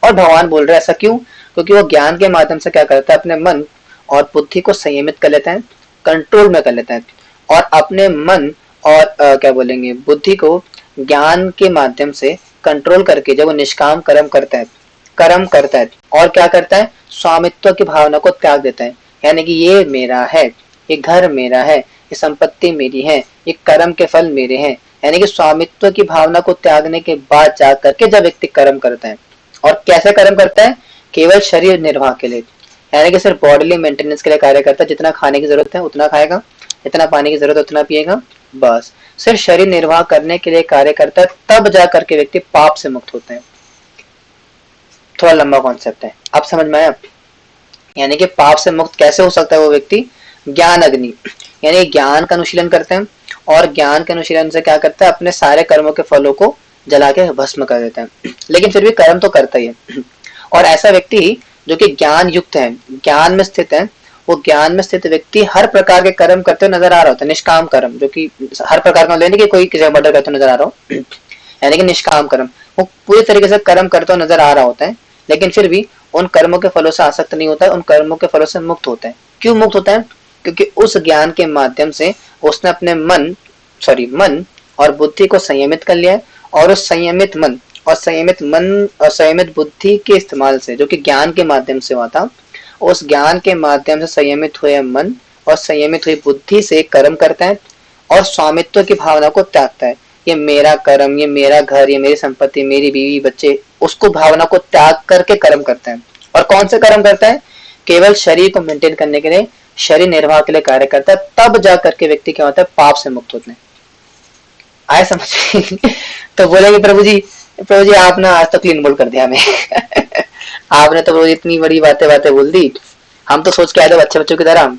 और भगवान बोल रहे हैं ऐसा क्यों, क्योंकि वो ज्ञान के माध्यम से क्या करता है, अपने मन और बुद्धि को संयमित कर लेता है, कंट्रोल में कर लेता है, और अपने मन और क्या बोलेंगे बुद्धि को ज्ञान के माध्यम से कंट्रोल करके जब वो निष्काम कर्म करता है और क्या करता है, स्वामित्व की भावना को त्याग देता है, यानी कि ये मेरा है, ये घर मेरा है, ये संपत्ति मेरी है, ये कर्म के फल मेरे हैं। यानी कि स्वामित्व की भावना को त्यागने के बाद जा करके जब व्यक्ति कर्म करता है, और कैसे कर्म करता है, केवल शरीर निर्वाह के लिए, यानी कि सिर्फ बॉडीली मेंटेनेंस के लिए कार्य करता है। जितना खाने की जरूरत है उतना खाएगा, जितना पानी की जरूरत है उतना पिएगा, बस सिर्फ शरीर निर्वाह करने के लिए कार्य करता है, तब जा करके व्यक्ति पाप से मुक्त होता है। थोड़ा लंबा कॉन्सेप्ट है, अब समझ में आया। यानी कि पाप से मुक्त कैसे हो सकता है वो व्यक्ति, ज्ञान अग्नि, यानी ज्ञान का अनुशीलन करते हैं, और ज्ञान के अनुशीलन से क्या करता है, अपने सारे कर्मों के फलों को जला के भस्म कर देता है, लेकिन फिर भी कर्म तो करता ही है। और ऐसा व्यक्ति जो कि ज्ञान युक्त है, ज्ञान में स्थित है, वो ज्ञान में स्थित व्यक्ति हर प्रकार के कर्म करते हुए नजर आ रहा होता है, निष्काम कर्म, जो कि हर प्रकार का लेने की कोई किसी मर्डर करते हुए नजर आ रहा हो, यानी कि निष्काम कर्म, वो पूरी तरीके से कर्म करते हुए नजर आ रहा होता है, लेकिन फिर भी उन कर्मों के फलों से आसक्त नहीं होता है, उन कर्मों के फलों से मुक्त होता है। क्यों मुक्त होता है, क्योंकि उस ज्ञान के माध्यम से उसने अपने मन और बुद्धि को संयमित कर लिया है, और उस संयमित मन और संयमित बुद्धि के इस्तेमाल से, जो कि ज्ञान के माध्यम से हुआ था, उस ज्ञान के माध्यम से संयमित हुए मन और संयमित हुई बुद्धि से कर्म करता है, और स्वामित्व की भावना को त्यागता है। ये मेरा कर्म, ये मेरा घर, ये मेरी संपत्ति, मेरी बीवी बच्चे, उसको भावना को त्याग करके कर्म करता है। और कौन से कर्म करता है, केवल शरीर को मेंटेन करने के लिए, शरीर निर्वाह के लिए कार्य करता है, तब जा करके व्यक्ति क्या होता है, पाप से मुक्त होते हैं। आए समझ? तो बोलेंगे प्रभु जी आप ना आज तो क्लीन बोल कर दिया हमें। आपने तो प्रभु जी इतनी बड़ी बातें बोल दी, हम तो सोच के आए थे अच्छे बच्चों की तरह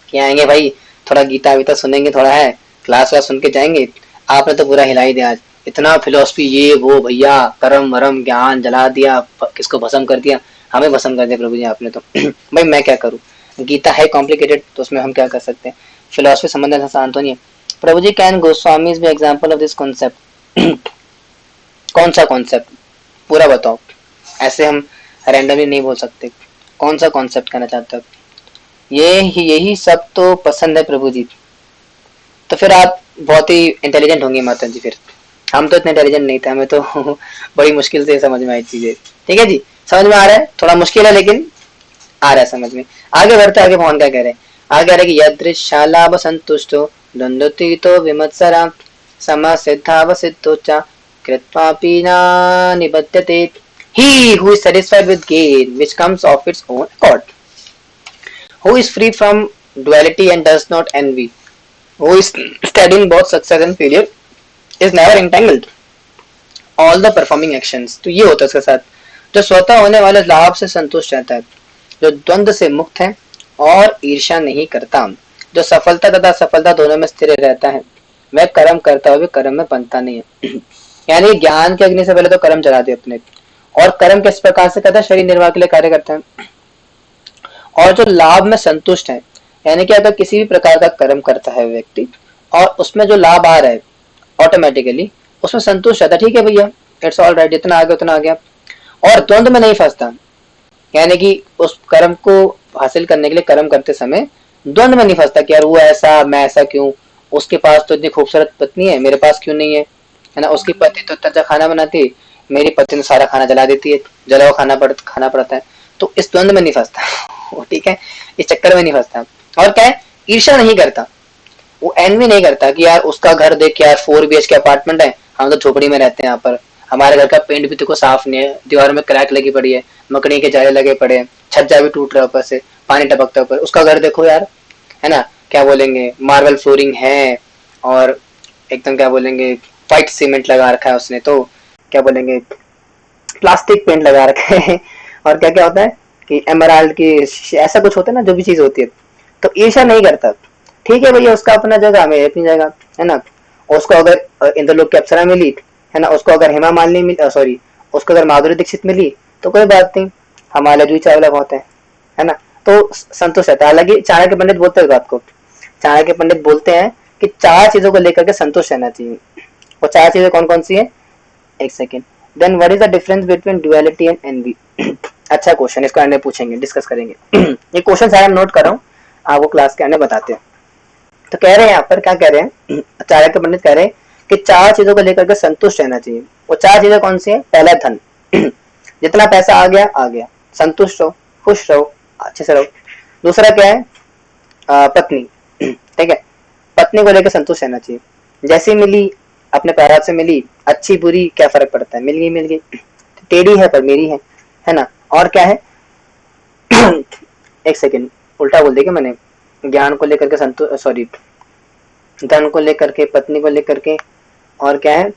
कि आएंगे भाई, थोड़ा गीता वीता सुनेंगे, थोड़ा है क्लास वास सुन के जाएंगे। आपने तो पूरा हिला ही दिया आज, इतना फिलोसफी ये वो, भैया कर्म वरम ज्ञान जला दिया, किसको भस्म कर दिया, हमें भस्म कर दिया प्रभु जी आपने तो। भाई मैं क्या करूँ, गीता है कॉम्प्लिकेटेड, तो उसमें हम क्या कर सकते हैं, फिलोसफी संबंध आसान तो नहीं है। Prabhu ji can Goswami be example of this concept. कौन सा कॉन्सेप्ट, पूरा बताओ, ऐसे हम रैंडमली नहीं बोल सकते, कौन सा कॉन्सेप्ट कहना चाहते हो। यही सब तो पसंद है प्रभु जी। तो फिर आप बहुत ही इंटेलिजेंट होंगे माता जी, फिर हम तो इतने इंटेलिजेंट नहीं थे, हमें तो बड़ी मुश्किल से समझ में आई चीजें। ठीक है जी, समझ में आ रहा है, थोड़ा मुश्किल है लेकिन आ रहा है समझ में। आगे बढ़ते, आगे भगवान क्या कह रहे हैं, आगे आ रहे कि यदृशालाभ संतुष्टो द्वंद्वतीतो विमत्सरा समासिद्धावसिद्धो च कृत्वापि न निबध्यते। He who is satisfied with gain which comes of its own accord, who is free from duality and does not envy, who is steady in both success and failure, is never entangled all the performing actions। तो ये होता है उसके साथ, जो स्वतः होने वाले लाभ से संतुष्ट रहता है, जो द्वंद्व से मुक्त है और ईर्ष्या नहीं करता, जो सफलता तथा असफलता दोनों में स्थिर रहता है, वह कर्म करता हुआ भी कर्म में बनता नहीं है। यानी ज्ञान के अग्नि से पहले तो कर्म चला दे अपने, और कर्म किस प्रकार से करता है, शरीर निर्वाह के लिए कार्य करता है, और जो लाभ में संतुष्ट है, यानी कि अगर किसी भी प्रकार का कर्म करता है व्यक्ति और उसमें जो लाभ आ रहा है ऑटोमेटिकली उसमें संतुष्ट रहता है, ठीक है भैया इट्स ऑल राइट, जितना आ गया उतना आ गया, और द्वंद्व में नहीं फंसता। यानी कि उस कर्म को हासिल करने के लिए कर्म करते समय द्वंद्व में नहीं फंसता कि यार वो ऐसा मैं ऐसा क्यों, उसके पास तो इतनी खूबसूरत पत्नी है मेरे पास क्यों नहीं है ना, उसकी पत्नी तो इतना अच्छा खाना बनाती है, मेरी पत्नी सारा खाना जला देती है, जला हुआ खाना पड़ता है। तो इस द्वंद्व में नहीं फंसता वो, ठीक है, इस चक्कर में नहीं फंसता। और क्या है, ईर्ष्या नहीं करता, वो एनवी नहीं करता कि यार उसका घर देख यार 4 BHK अपार्टमेंट है, हम तो झोपड़ी में रहते हैं, यहाँ पर हमारे घर का पेंट भी तो साफ नहीं है, दीवार में क्रैक लगी पड़ी है, मकड़ी के जाले लगे पड़े हैं, छज्जा भी टूट रहा है ऊपर से, पानी टपकता है ऊपर, उसका घर देखो यार, है ना, क्या बोलेंगे मार्बल फ्लोरिंग है, और एकदम क्या बोलेंगे व्हाइट सीमेंट लगा रखा है उसने, तो क्या बोलेंगे प्लास्टिक पेंट लगा रखे है, और क्या क्या होता है कि एमराल्ड की ऐसा कुछ होता है ना, जो भी चीज होती है, तो ईर्ष्या नहीं करता। ठीक है भैया, उसका अपना जगह मेरी अपनी जगह, है ना, उसको अगर इंद्रलोक की अप्सरा मिली, है ना, उसको अगर हेमा मालिनी मिली, सॉरी उसको अगर माधुरी दीक्षित मिली तो कोई बात नहीं, हमारे जूही चावला बहुत है ना, तो संतोष रहता है। हालांकि चाणक्य पंडित बोलते हैं बात को, चाणक्य पंडित बोलते हैं कि 4 चीजों को लेकर के संतोष रहना चाहिए। वो 4 चीजें कौन कौन सी है, एक second, then what is the difference between duality and envy. अच्छा क्वेश्चन, इसको आने पूछेंगे, डिस्कस करेंगे। ये क्वेश्चन सारे नोट कर रहा हूँ, आपको क्लास के आने बताते हैं। तो कह रहे हैं यहाँ पर, क्या कह रहे हैं, चाणक्य पंडित कह रहे हैं कि 4 चीजों को लेकर के संतुष्ट रहना चाहिए। वो 4 चीजें कौन सी है, पहला धन, जितना पैसा आ गया, संतुष्ट रहो, खुश रहो, अच्छे से रहो। दूसरा क्या है, पत्नी। ठीक है, पत्नी को लेकर संतुष्ट रहना चाहिए। जैसी मिली अपने पैरात से मिली, अच्छी बुरी क्या फर्क पड़ता है, मिल गई, टेढ़ी है पर मेरी है ना। और क्या है एक सेकेंड उल्टा बोल दिया मैंने, ज्ञान को लेकर के संतुष्ट, सॉरी, धन को लेकर के, पत्नी को लेकर के, और क्या है,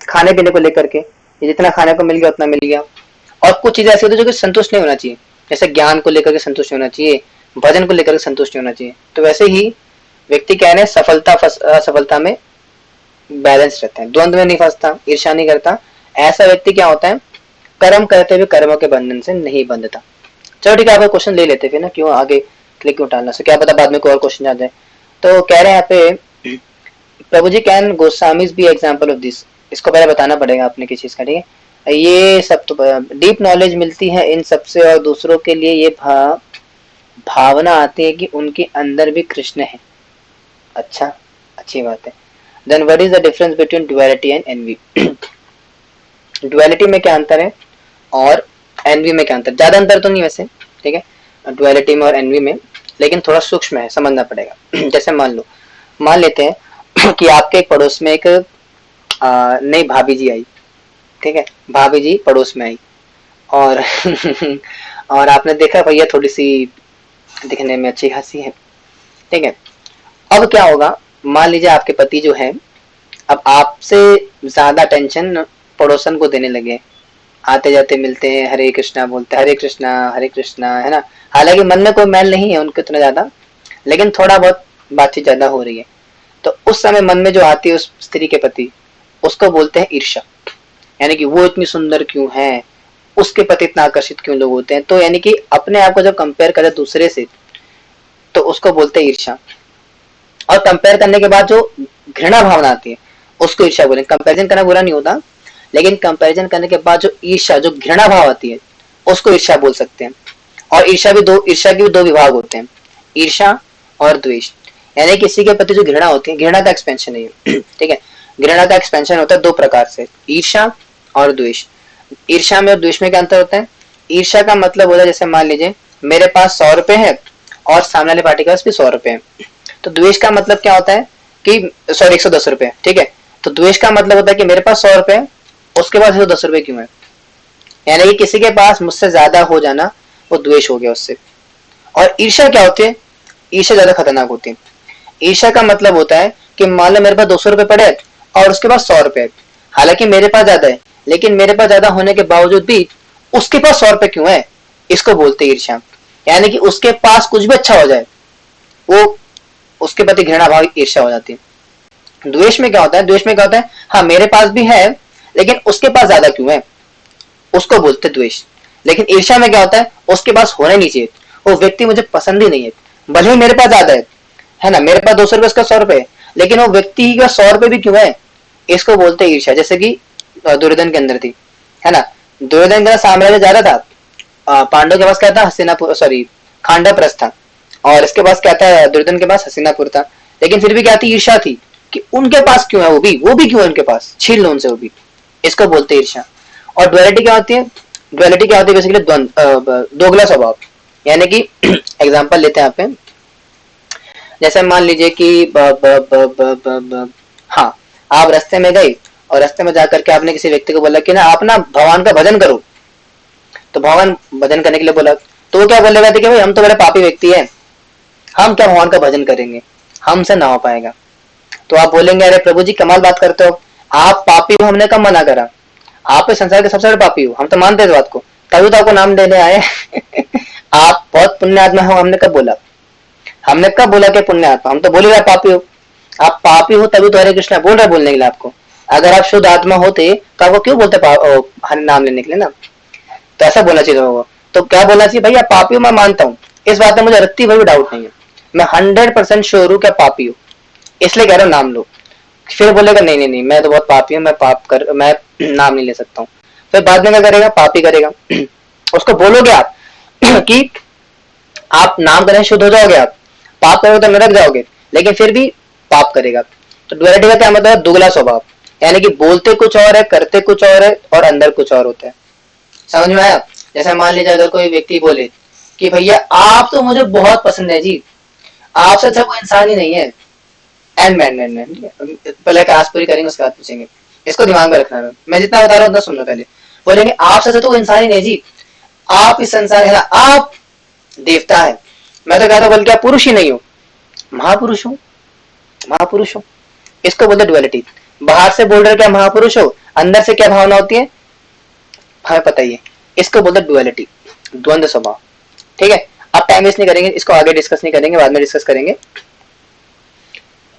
खाने पीने को लेकर के, जितना खाने को मिल गया उतना मिल गया। और कुछ चीजें ऐसी होती है जो कि संतुष्ट नहीं होना चाहिए, जैसे ज्ञान को लेकर के संतुष्ट होना चाहिए, भजन को लेकर के संतुष्ट होना चाहिए। तो वैसे ही व्यक्ति क्या है, सफलता असफलता में बैलेंस रहता है, द्वंद्व में नहीं फंसता, ईर्ष्या नहीं करता। ऐसा व्यक्ति क्या होता है, कर्म करते हुए कर्मों के बंधन से नहीं बंधता। चलो ठीक है, आपका क्वेश्चन ले लेते फिर ना, क्यों आगे क्लिक क्यों टालना, से क्या पता बाद में कोई और क्वेश्चन आ जाए। तो कह रहे हैं यहाँ पे, Prabhu ji can Goswamis be example of this. इसको पहले बताना पड़ेगा आपने किस चीज का, ठीक है। ये सब तो डीप नॉलेज मिलती है इन सबसे, और दूसरों के लिए ये भावना आती है कि उनके अंदर भी कृष्ण है। अच्छा, अच्छी बात है। Then what is the difference between duality and envy. Duality में क्या अंतर है और एनवी में क्या अंतर, ज्यादा अंतर तो नहीं वैसे, ठीक है, ड्युअलिटी में और एनवी में, लेकिन थोड़ा सूक्ष्म है, समझना पड़ेगा। जैसे मान लेते हैं कि आपके एक पड़ोस में एक नई भाभी जी आई, ठीक है, भाभी जी पड़ोस में आई, और और आपने देखा भैया थोड़ी सी दिखने में अच्छी खासी है, ठीक है। अब क्या होगा, मान लीजिए आपके पति जो है अब आपसे ज्यादा टेंशन पड़ोसन को देने लगे, आते जाते मिलते हैं, हरे कृष्णा बोलते, हरे कृष्णा, है ना। हालांकि मन में कोई मैल नहीं है उनके उतना ज्यादा, लेकिन थोड़ा बहुत बातचीत ज्यादा हो रही है। तो उस समय मन में जो आती है उस स्त्री के प्रति, उसको बोलते हैं ईर्ष्या। यानी कि वो इतनी सुंदर क्यों है, उसके प्रति इतना आकर्षित क्यों लोग होते हैं। तो यानी कि अपने आप को जब कंपेयर करे दूसरे से, तो उसको बोलते हैं ईर्ष्या। और कंपेयर करने के बाद जो घृणा भावना आती है उसको ईर्ष्या बोलेंगे। कंपैरिजन करना बुरा नहीं होता, लेकिन कंपैरिजन करने के बाद जो ईर्ष्या, जो घृणा भाव आती है उसको ईर्ष्या बोल सकते हैं। और ईर्ष्या के भी दो विभाग होते हैं, ईर्ष्या और द्वेष। यानी किसी के प्रति जो घृणा होती है, घृणा का एक्सपेंशन है ठीक है, घृणा का एक्सपेंशन होता है दो प्रकार से, ईर्ष्या और द्वेष। ईर्ष्या में और द्वेष में क्या अंतर होता है, ईर्ष्या का मतलब होता है जैसे मान लीजिए मेरे पास 100 रुपए है और सामने वाले पार्टी के पास भी 100 रुपए है। तो द्वेष का मतलब क्या होता है कि सॉरी 110 रुपए, ठीक है। तो द्वेष का मतलब होता है कि मेरे पास 100 रुपए है, उसके पास 110 रुपए क्यों है। यानी कि किसी के पास मुझसे ज्यादा हो जाना वो द्वेष हो गया उससे। और ईर्ष्या क्या होती है, ईर्ष्या ज्यादा खतरनाक होती है। ईर्ष्या का मतलब होता है कि मान लो मेरे पास 200 रुपए पड़े और उसके पास 100 रुपए है, हालांकि मेरे पास ज्यादा है, लेकिन मेरे पास ज्यादा होने के बावजूद भी उसके पास 100 रुपए क्यों है, इसको बोलते हैं ईर्ष्या। यानी कि उसके पास कुछ भी अच्छा हो जाए, वो उसके प्रति घृणा भाव ईर्ष्या हो जाती है। द्वेष में क्या होता है, द्वेष में क्या होता है, हाँ मेरे पास भी है लेकिन उसके पास ज्यादा क्यों है, उसको बोलते द्वेष। लेकिन ईर्ष्या में क्या होता है, उसके पास होने नहीं चाहिए, वो व्यक्ति मुझे पसंद ही नहीं है, भले ही मेरे पास ज्यादा है ना, मेरे पास 200 रुपए उसका 100 रुपए, लेकिन वो व्यक्ति का 100 रुपए भी क्यों है, इसको बोलते ईर्ष्या। जैसे कि दुर्योधन के अंदर थी, है ना, दुर्योधन का साम्राज्य ज्यादा था, पांडव के पास क्या था, हस्तिनापुर, सॉरी खांडाप्रस्थ था, और इसके पास क्या था, दुर्योधन के पास हस्तिनापुर था। लेकिन फिर भी क्या थी, ईर्ष्या थी कि उनके पास क्यों है, वो भी क्यों है उनके पास, छीन लो उनसे वो भी, इसको बोलते ईर्ष्या। और डुअलिटी क्या होती है, डुअलिटी क्या होती है बेसिकली दोगला स्वभाव। यानी कि एग्जांपल लेते हैं आप, जैसे मान लीजिए कि हाँ आप रास्ते में गए और रास्ते में जाकर के आपने किसी व्यक्ति को बोला कि ना आप ना भगवान का भजन करो, तो भगवान भजन करने के लिए बोला, तो वो क्या बोलेगा कि भाई हम तो बड़े पापी व्यक्ति है, हम क्या भगवान का भजन करेंगे, हमसे ना हो पाएगा। तो आप बोलेंगे अरे प्रभु जी कमाल बात करते हो, आप पापी हो हमने कब मना करा, आप इस संसार के सबसे बड़े पापी हो, हम तो मानते हैं इस बात को, तभी तो आपको नाम देने आए आप बहुत पुण्य आत्मा हो, हमने कब बोला कि पुण्य आत्मा, हम तो बोल रहे पापी हो। आप पापी हो तभी तो हरे कृष्णा बोल रहे बोलने के लिए आपको। अगर आप शुद्ध आत्मा होते तो आपको क्यों बोलते हरे नाम लेने के लिए ना। तो ऐसा बोलना चाहिए लोगों को। तो क्या बोलना चाहिए, भैया पापी हो मैं मानता हूँ, इस बात में मुझे रत्ती भर भी डाउट नहीं है, मैं 100% श्योर हूँ क्या पापी हो, इसलिए कह रहा हूँ नाम लो। फिर बोलेगा नहीं नहीं मैं तो बहुत पापी हूँ, मैं नाम नहीं ले सकता हूँ। फिर बाद में क्या करेगा, पापी करेगा उसको बोलोगे आप कि आप नाम करें शुद्ध हो जाओगे, आप पाप करोगे तो नरक जाओगे, लेकिन फिर भी पाप करेगा। तो डुअलिटी का क्या मतलब है, दुगला स्वभाव। यानी कि बोलते कुछ और है, करते कुछ और है, और अंदर कुछ और होता है। समझ में आया। जैसे मान लीजिए अगर कोई व्यक्ति बोले कि भैया आप तो मुझे बहुत पसंद है जी, आपसे अच्छा कोई इंसान ही नहीं है। एंड मैन मैन मैन पहले क्लास पूरी करेंगे उसके बाद पूछेंगे। इसको दिमाग में रखना है, मैं जितना बता रहा हूँ उतना सुन लो पहले। बोलेंगे आपसे अच्छा तो कोई इंसान ही नहीं जी, आप इस संसार है ना, आप देवता है। मैं तो कहता बल्कि आप पुरुष ही नहीं हो, महापुरुष हूँ, महापुरुष हूँ। इसको बोलते डुअलिटी। बाहर से बोल रहे क्या महापुरुष हो, अंदर से क्या भावना होती है हमें पता ही है। इसको बोलते डुअलिटी, द्वंद्व स्वभाव। ठीक है, अब टाइम वेस्ट नहीं करेंगे, इसको आगे डिस्कस नहीं करेंगे, बाद में डिस्कस करेंगे।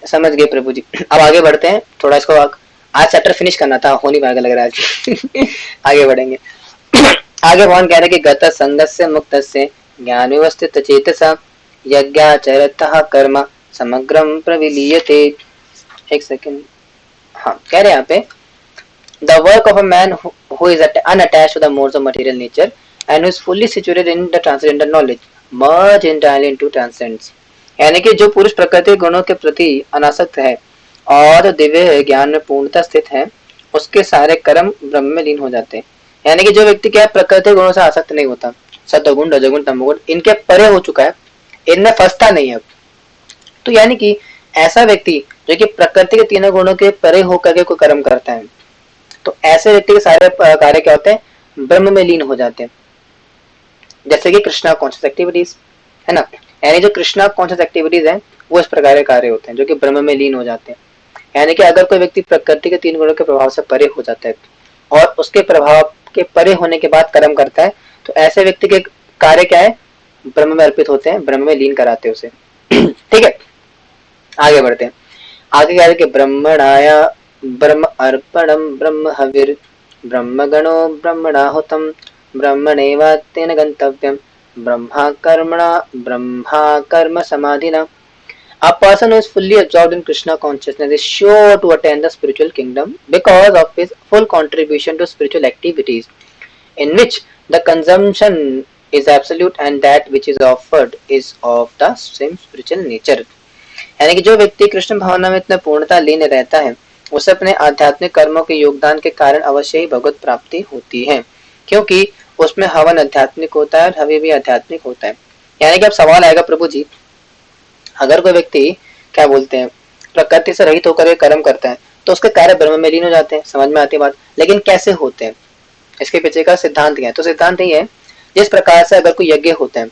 समझ गए प्रभु जी। अब आगे बढ़ते हैं थोड़ा, इसको आज चैप्टर फिनिश करना था, हो नहीं पाएगा लग रहा है। आगे बढ़ेंगे। आगे भगवान कह रहे कि गत संगस्य मुक्तस्य ज्ञान व्यवस्थित चेतसा यज्ञाचरतः कर्म समग्रम प्रविलीयते। एक सेकंड, हाँ कह रहे यहाँ पे the work of a man who is unattached to the modes of material nature and who is fully situated in the transcendental knowledge merge entirely into transcends। यानी कि जो पुरुष प्रकृति गुणों के प्रति अनासक्त है और दिव्य ज्ञान में पूर्णता स्थित है, उसके सारे कर्म ब्रह्म में लीन हो जाते हैं। यानी कि जो व्यक्ति क्या है, प्रकृति गुणों से आसक्त नहीं होता, सत्वगुण रजोगुण तमोगुण इनके परे हो चुका है, इनमें फंसता नहीं है। तो यानी कि ऐसा व्यक्ति जो कि प्रकृति के तीनों गुणों के परे होकर के कोई कर्म करता है, तो ऐसे व्यक्ति के सारे कार्य क्या होते हैं, ब्रह्म में लीन हो जाते हैं। जैसे कि कृष्णा कॉन्शियस एक्टिविटीज है ना, यानी जो कृष्णा कॉन्शियस एक्टिविटीज है वो इस प्रकार के कार्य होते हैं जो कि ब्रह्म में लीन हो जाते हैं। यानी कि अगर कोई व्यक्ति प्रकृति के तीन गुणों के प्रभाव से परे हो जाता है और उसके प्रभाव के परे होने के बाद कर्म करता है, तो ऐसे व्यक्ति के कार्य क्या है, ब्रह्म में अर्पित होते हैं, ब्रह्म में लीन कराते हैं उसे। ठीक है, आगे बढ़ते हैं। आगे कह रहे कि ब्रह्मणाया ब्रह्म अर्पणम ब्रह्म हविर ब्रह्म गणो ब्रह्मणाहुतम ब्रह्मणेवातेन गंतव्यम ब्रह्मा कर्म समाधिना। A person who is fully absorbed in Krishna consciousness is sure to attain the spiritual kingdom because of his full contribution to spiritual activities, in which the consumption is absolute and that which is offered is of the same spiritual nature। यानी कि जो व्यक्ति कृष्ण भावना में इतना पूर्णता लीन रहता है, उसे अपने आध्यात्मिक कर्मों के योगदान के कारण अवश्य ही भगवत प्राप्ति होती है, क्योंकि उसमें हवन आध्यात्मिक होता है और हवि भी आध्यात्मिक होता है। यानी कि अब सवाल आएगा प्रभु जी, अगर कोई व्यक्ति क्या बोलते हैं प्रकृति से रहित होकर कर्म करता है तो उसके कार्य ब्रह्म में लीन हो जाते हैं, समझ में आती बात। लेकिन कैसे होते हैं, इसके पीछे का सिद्धांत क्या है? तो सिद्धांत ये है, जिस प्रकार से अगर कोई यज्ञ होते हैं,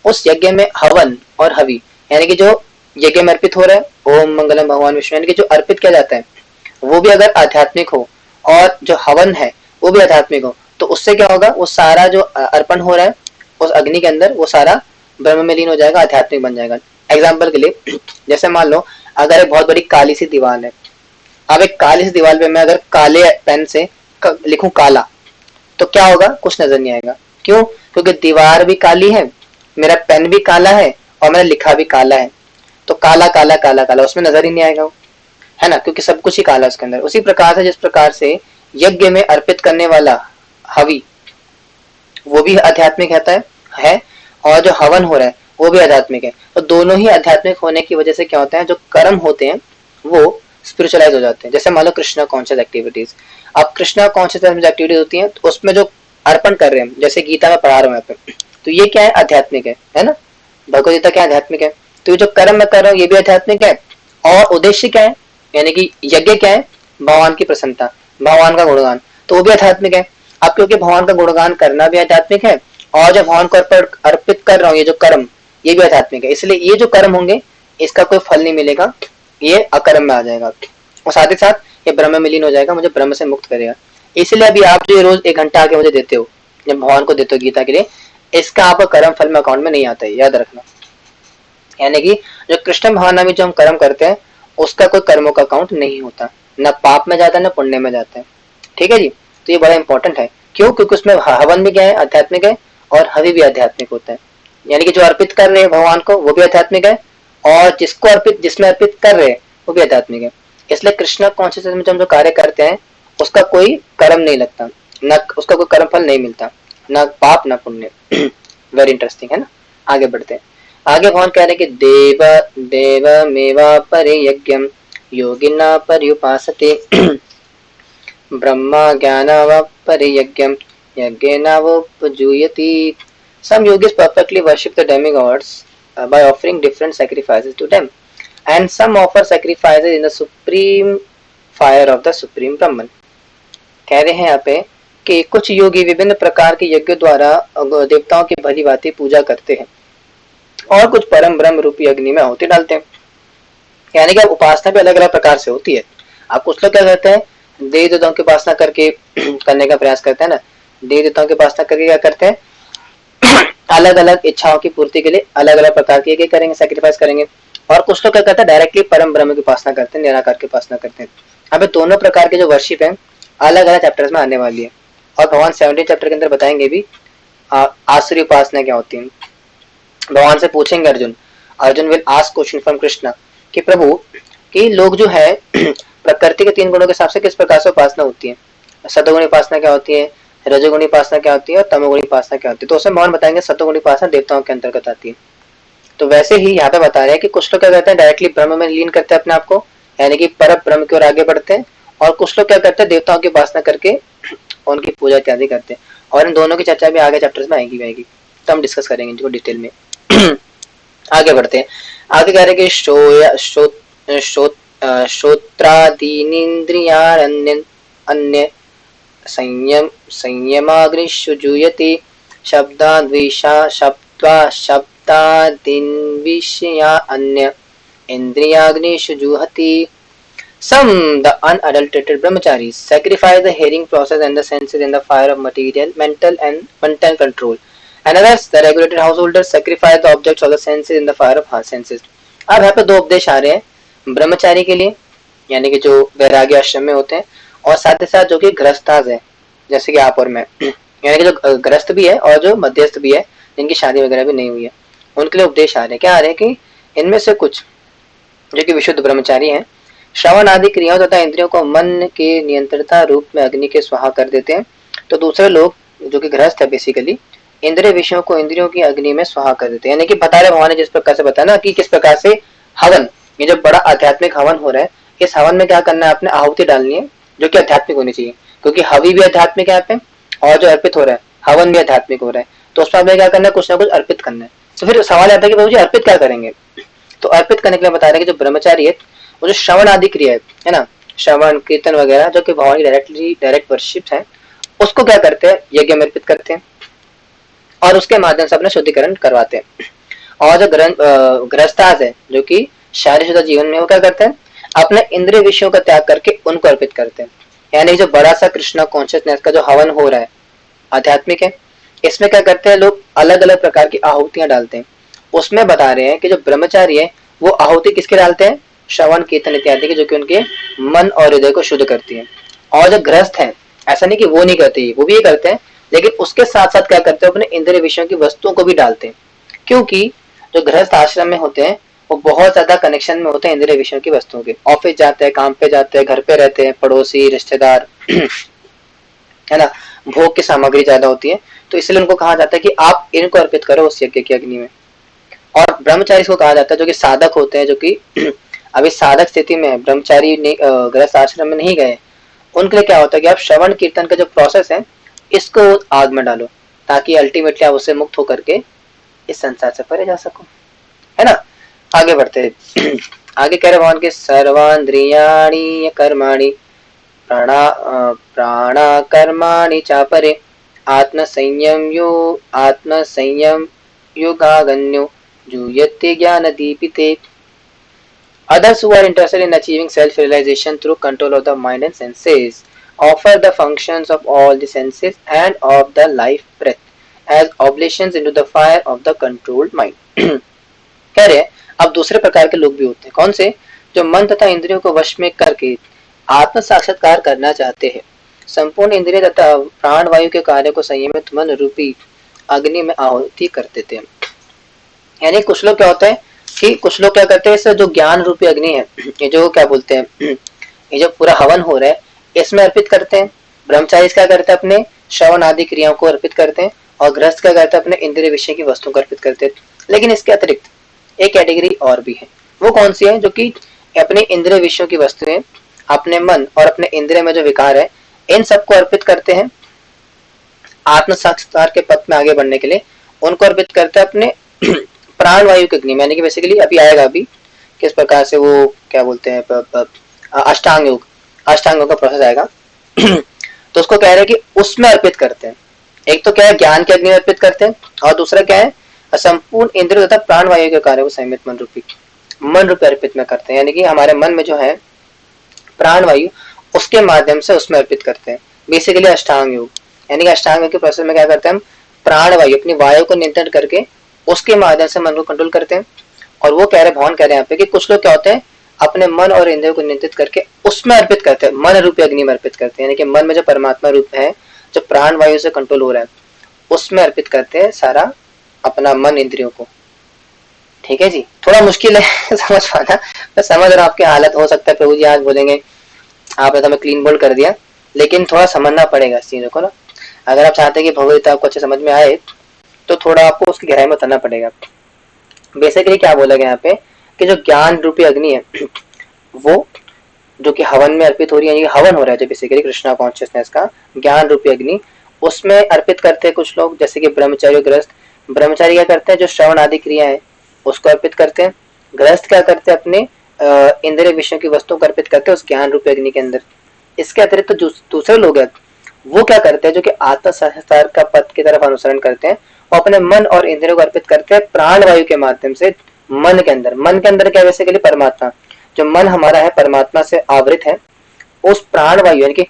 उस यज्ञ में हवन और हवि यानी कि जो यज्ञ में अर्पित हो रहा है ओम मंगलम भगवान विष्णु यानी कि जो अर्पित किया जाता है वो भी अगर आध्यात्मिक हो और जो हवन है वो भी आध्यात्मिक हो, तो उससे क्या होगा, वो सारा जो अर्पण हो रहा है उस अग्नि के अंदर वो सारा ब्रह्म में लीन हो जाएगा, आध्यात्मिक बन जाएगा। एग्जाम्पल के लिए जैसे मान लो अगर एक बहुत बड़ी काली सी दीवार है, अब एक काली सी दीवार पे मैं अगर काले पेन से लिखूं काला, तो क्या होगा, कुछ नजर नहीं आएगा। क्यों? क्योंकि दीवार भी काली है, मेरा पेन भी काला है और मैंने लिखा भी काला है, तो काला काला काला काला उसमें नजर ही नहीं आएगा, है ना, क्योंकि सब कुछ ही काला उसके अंदर। उसी प्रकार से जिस प्रकार से यज्ञ में अर्पित करने वाला हवि वो भी आध्यात्मिक है और जो हवन हो रहा है वो भी आध्यात्मिक है, तो दोनों ही आध्यात्मिक होने की वजह से क्या होता है, जो कर्म होते हैं वो स्पिरिचुअलाइज हो जाते हैं। जैसे मान लो कृष्णा कॉन्शियस एक्टिविटीज, अब कृष्णा कॉन्शियस एक्टिविटीज होती हैं तो उसमें जो अर्पण कर रहे हैं, जैसे गीता में पढ़ा रहा हूँ यहाँ पे, तो ये क्या है, आध्यात्मिक है ना, भगवद गीता क्या आध्यात्मिक है, तो ये जो कर्म मैं कर रहा हूँ ये भी आध्यात्मिक है। और उद्देश्य क्या है, यानी कि यज्ञ क्या है, भगवान की प्रसन्नता, भगवान का गुणगान, तो वो भी आध्यात्मिक है। अब क्योंकि भगवान का गुणगान करना भी आध्यात्मिक है और जो भगवान को अर्पित कर रहा हूँ ये जो कर्म ये भी आध्यात्मिक है, इसलिए ये जो कर्म होंगे इसका कोई फल नहीं मिलेगा, ये अकर्म में आ जाएगा और साथ ही साथ ये ब्रह्म में लीन हो जाएगा, मुझे ब्रह्म से मुक्त करेगा। इसलिए अभी आप जो रोज 1 घंटा आके मुझे देते हो, जब भगवान को देते हो गीता के लिए, इसका आपका कर्म फल में अकाउंट में नहीं आता है, याद रखना। यानी कि जो कृष्ण भावना में जो हम कर्म करते हैं उसका कोई कर्मों का अकाउंट नहीं होता, न पाप में जाता है न पुण्य में जाता है। ठीक है जी, तो ये बड़ा इंपॉर्टेंट है। क्यों? क्योंकि उसमें हवन भी क्या है, आध्यात्मिक है और हवि भी आध्यात्मिक होता है। यानी कि जो अर्पित कर रहे हैं भगवान को वो भी आध्यात्मिक है और जिसमें अर्पित कर रहे हैं वो भी आध्यात्मिक है। इसलिए कृष्णा कॉन्शियसनेस में हम जो कार्य करते हैं उसका कोई कर्म नहीं लगता, न उसका कोई कर्म फल नहीं मिलता, न पाप न पुण्य। वेरी इंटरेस्टिंग है ना। आगे बढ़ते हैं। आगे भगवान कह रहे हैं कि देवमेवा परे यज्ञम योगिना पर्युपासते ब्रह्मा ज्ञानावा परे यज्ञम यज्ञेनावोपजूयति। Some yogis perfectly worship the demigods by offering different sacrifices to them, and some offer sacrifices in the supreme fire of the supreme Brahman. कह रहे हैं यहाँ पे कि कुछ योगी विभिन्न प्रकार के यज्ञों द्वारा देवताओं की भली भांति पूजा करते हैं और कुछ परम ब्रह्म रूपी अग्नि में आहुति डालते हैं। यानी कि अब उपासना भी अलग अलग प्रकार से होती है। आप कुछ लोग क्या करते हैं, देवी देवताओं की उपासना करके करने का प्रयास करते हैं ना, देवी देवताओं की उपासना करके क्या करते हैं, अलग अलग इच्छाओं की पूर्ति के लिए अलग अलग प्रकार के करेंगे, सेक्रीफाइस करेंगे। और कुछ लोग क्या करते हैं, डायरेक्टली परम ब्रह्म की उपासना करते हैं, निराकार की उपासना करते हैं। अब दोनों प्रकार के जो वर्शिप है अलग अलग चैप्टर्स में आने वाली है, और भगवान 17 चैप्टर के अंदर बताएंगे भी आसुरी उपासना क्या होती है। भगवान से पूछेंगे Arjun, Arjun will ask question from Krishna कि प्रभु कि लोग जो है प्रकृति के 3 गुणों के हिसाब से किस प्रकार से उपासना होती है, सतोगुणी उपासना क्या होती है, रजोगुणी उपासना क्या होती है और तमोगुणी उपासना क्या होती है। तो उसमें भगवान बताएंगे सतोगुणी उपासना देवताओं के अंतर्गत आती है। तो वैसे ही यहाँ पे बता रहे हैं कि कुछ लोग क्या करते हैं, डायरेक्टली ब्रह्म में लीन करते हैं अपने आप को, यानी कि पर ब्रह्म की ओर आगे बढ़ते हैं, और कुछ लोग क्या करते हैं, देवताओं की उपासना करके उनकी पूजा इत्यादि करते हैं। और इन दोनों की चर्चा भी आगे चैप्टर्स में आएगी, तो हम डिस्कस करेंगे इनको डिटेल में। आगे बढ़ते हैं। आगे कह रहे हैं कि श्रोत्रादीनिन्द्रियाण्यन्य अन्य संयमाग्निषु जुयते शब्दादीन् अन्य इंद्रियाग्निषु जुहति। Some, the unadulterated brahmacharis, sacrifice the hearing process and the senses in the fire of material, mental control. And others, the regulated householders, sacrifice the objects of the senses in the fire of senses. अब यहाँ पे 2 उपदेश आ रहे हैं ब्रह्मचारी के लिए, यानी कि जो वैराग्य आश्रम में होते हैं, और साथ ही साथ जो कि गृहस्थास है, जैसे कि आप और मैं, यानी कि जो गृहस्थ भी है और जो मध्यस्थ भी है, जिनकी शादी वगैरह भी नहीं हुई है, उनके लिए उपदेश आ रहे हैं। क्या आ रहे हैं कि इनमें से कुछ जो कि विशुद्ध ब्रह्मचारी हैं, श्रवण आदि क्रियाओं तथा इंद्रियों को मन के नियंत्रणता रूप में अग्नि के स्वाहा कर देते हैं। तो दूसरे लोग जो कि गृहस्थ है बेसिकली, इंद्रिय विषयों को इंद्रियों की अग्नि में स्वाहा कर देते हैं। यानी कि बता रहे भगवान ने जिस प्रकार से बताया ना कि किस प्रकार से हवन, ये जो बड़ा आध्यात्मिक हवन हो रहा है, इस हवन में क्या करना है, आपने आहुति डालनी है जो कि आध्यात्मिक होनी चाहिए, क्योंकि हवि भी आध्यात्मिक है यहाँ पे, और जो अर्पित हो रहा है हवन भी आध्यात्मिक हो रहा है। तो उसमें हमें क्या करना है, कुछ ना कुछ अर्पित करना है। तो फिर सवाल आता है कि बाबू जी अर्पित क्या करेंगे। तो अर्पित करने के लिए बता रहे हैं कि जो ब्रह्मचारी है वो जो श्रवण आदि क्रिया है ना, श्रवण कीर्तन वगैरह जो कि भगवान की डायरेक्ट वर्शिप है, उसको क्या करते हैं, यज्ञ में अर्पित करते हैं और उसके माध्यम से अपना शुद्धिकरण करवाते हैं। और जो गृहस्थास है जो कि शारीरिक जीवन में, वो क्या करते हैं, अपने इंद्रिय विषयों का त्याग करके उनको अर्पित करते हैं। यानी जो बड़ा सा कृष्णा कॉन्शियसनेस का जो हवन हो रहा है आध्यात्मिक है, इसमें क्या करते हैं लोग, अलग अलग प्रकार की आहुतियां डालते हैं। उसमें बता रहे हैं कि जो ब्रह्मचारी है वो आहुति किसके डालते हैं, श्रवण कीर्तन इत्यादि की, जो कि उनके मन और हृदय को शुद्ध करती है। और जो गृहस्थ है, ऐसा नहीं कि वो नहीं करते, वो भी ये करते हैं, लेकिन उसके साथ साथ क्या करते हैं, अपने इंद्रिय विषयों की वस्तुओं को भी डालते हैं। क्योंकि जो गृहस्थ आश्रम में होते हैं वो बहुत ज्यादा कनेक्शन में होते हैं इंद्रिय विषयों की वस्तुओं के। ऑफिस जाते हैं, काम पे जाते हैं, घर पे रहते हैं, पड़ोसी रिश्तेदार है ना, भोग की सामग्री ज्यादा होती है। तो इसलिए उनको कहा जाता है कि आप इनको अर्पित करो उस यज्ञ की अग्नि में। और ब्रह्मचारी को कहा जाता है जो कि साधक होते हैं, जो कि अभी साधक स्थिति में ब्रह्मचारी गृहस्थ आश्रम में नहीं गए, उनके लिए क्या होता है कि आप श्रवण कीर्तन का जो प्रोसेस है इसको आग में डालो, ताकि अल्टीमेटली आप उससे मुक्त होकर के इस संसार से परे जा सको, है ना। आगे बढ़ते हैं। आगे कह रहे भगवान के सर्वान्द्रियाणि कर्माणि प्राणा कर्माणि चापरे आत्म संयम योगागन्यो जूयते ज्ञान दीपिते। Others who are interested in achieving self-realization through control of the mind and senses offer the functions of all the senses and of the life breath as oblations into the fire of the controlled mind. कह रहे हैं अब दूसरे प्रकार के लोग भी होते हैं। कौन से, जो मन तथा इंद्रियों को वश में करके आत्म साक्षात्कार करना चाहते हैं, संपूर्ण इंद्रिय तथा प्राण वायु के कार्य को संयमित मन रूपी अग्नि में आहुति कर देते हैं। यानी कुछ लोग क्या होता है कि कुछ लोग क्या करते हैं, इस जो ज्ञान रूपी अग्नि है, ये जो क्या बोलते हैं, ये जो पूरा हवन हो रहा है इसमें अर्पित करते हैं। ब्रह्मचारी क्या करते हैं, अपने श्रवण आदि क्रियाओं को अर्पित करते हैं, और गृहस्थ क्या करते हैं, अपने इंद्रिय विषय की वस्तुओं को अर्पित करते हैं। लेकिन इसके अतिरिक्त एक कैटेगरी और भी है। वो कौन सी है, जो कि अपने इंद्रिय विषयों की वस्तुएं, अपने मन और अपने इंद्रिय में जो विकार है, इन सबको अर्पित करते हैं आत्म साक्षात्कार के पथ में आगे बढ़ने के लिए, उनको अर्पित करते हैं अपने प्राण वायु के अग्नि, यानी कि बेसिकली अभी आएगा अभी किस प्रकार से वो क्या बोलते हैं अष्टांग योग, अष्टांग योग का प्रोसेस आएगा। तो उसको कह रहे हैं कि उसमें अर्पित करते हैं। एक तो क्या है ज्ञान के अग्नि में अर्पित करते हैं, और दूसरा क्या है संपूर्ण इंद्रिय तथा प्राण वायु के कार्य को संयमित मन रूपी अर्पित में करते हैं, यानी कि हमारे मन में जो है प्राण वायु उसके माध्यम से उसमें अर्पित करते हैं। बेसिकली अष्टांग योग, यानी कि अष्टांग योग के प्रोसेस में क्या करते हैं हम प्राण वायु अपनी वायु को नियंत्रण करके उसके माध्यम से मन को कंट्रोल करते हैं। और वो कह रहे भगवान कह रहे हैं यहाँ पे कि कुछ लोग क्या होते हैं अपने मन और इंद्रियों को नियंत्रित करके उसमें अर्पित करते हैं, मन रूपी अग्नि में अर्पित करते हैं, यानी कि मन में जो परमात्मा रूप है जो प्राण वायु से कंट्रोल हो रहा है उसमें अर्पित करते हैं सारा अपना मन इंद्रियों को। ठीक है जी, थोड़ा मुश्किल है समझ पाना, मैं समझ रहा हूँ आपकी हालत, हो सकता है प्रभु जी आज बोलेंगे आपने तो हमें क्लीन बोल्ड कर दिया, लेकिन थोड़ा समझना पड़ेगा इस चीजों को ना। अगर आप चाहते हैं कि भगवत आपको अच्छे समझ में आए तो थोड़ा आपको उसकी गहराई में उतरना पड़ेगा। बेसिकली क्या बोला गया यहाँ पे कि जो ज्ञान रूपी अग्नि है वो जो कि हवन में अर्पित हो रही है, यानी हवन हो रहा है जो बेसिकली कृष्णा कॉन्शियसनेस का ज्ञान रूपी अग्नि, उसमें अर्पित करते हैं कुछ लोग, जैसे कि ब्रह्मचारी ग्रस्त। ब्रह्मचारी क्या करते हैं जो श्रवण आदि क्रिया है उसको अर्पित करते हैं, ग्रस्त क्या करते हैं अपने इंद्रिय विषयों की वस्तु को अर्पित करते हैं उस ज्ञान रूपी अग्नि के अंदर। इसके अतिरिक्त तो दूसरे लोग हैं वो क्या करते हैं जो कि आत्म साक्षात्कार का पथ की तरफ अनुसरण करते हैं और अपने मन और इंद्रियों को अर्पित करते हैं प्राण वायु के माध्यम से मन के अंदर। मन के अंदर क्या बेसिकली परमात्मा, जो मन हमारा है परमात्मा से आवृत है, उस प्राण वायु यानी कि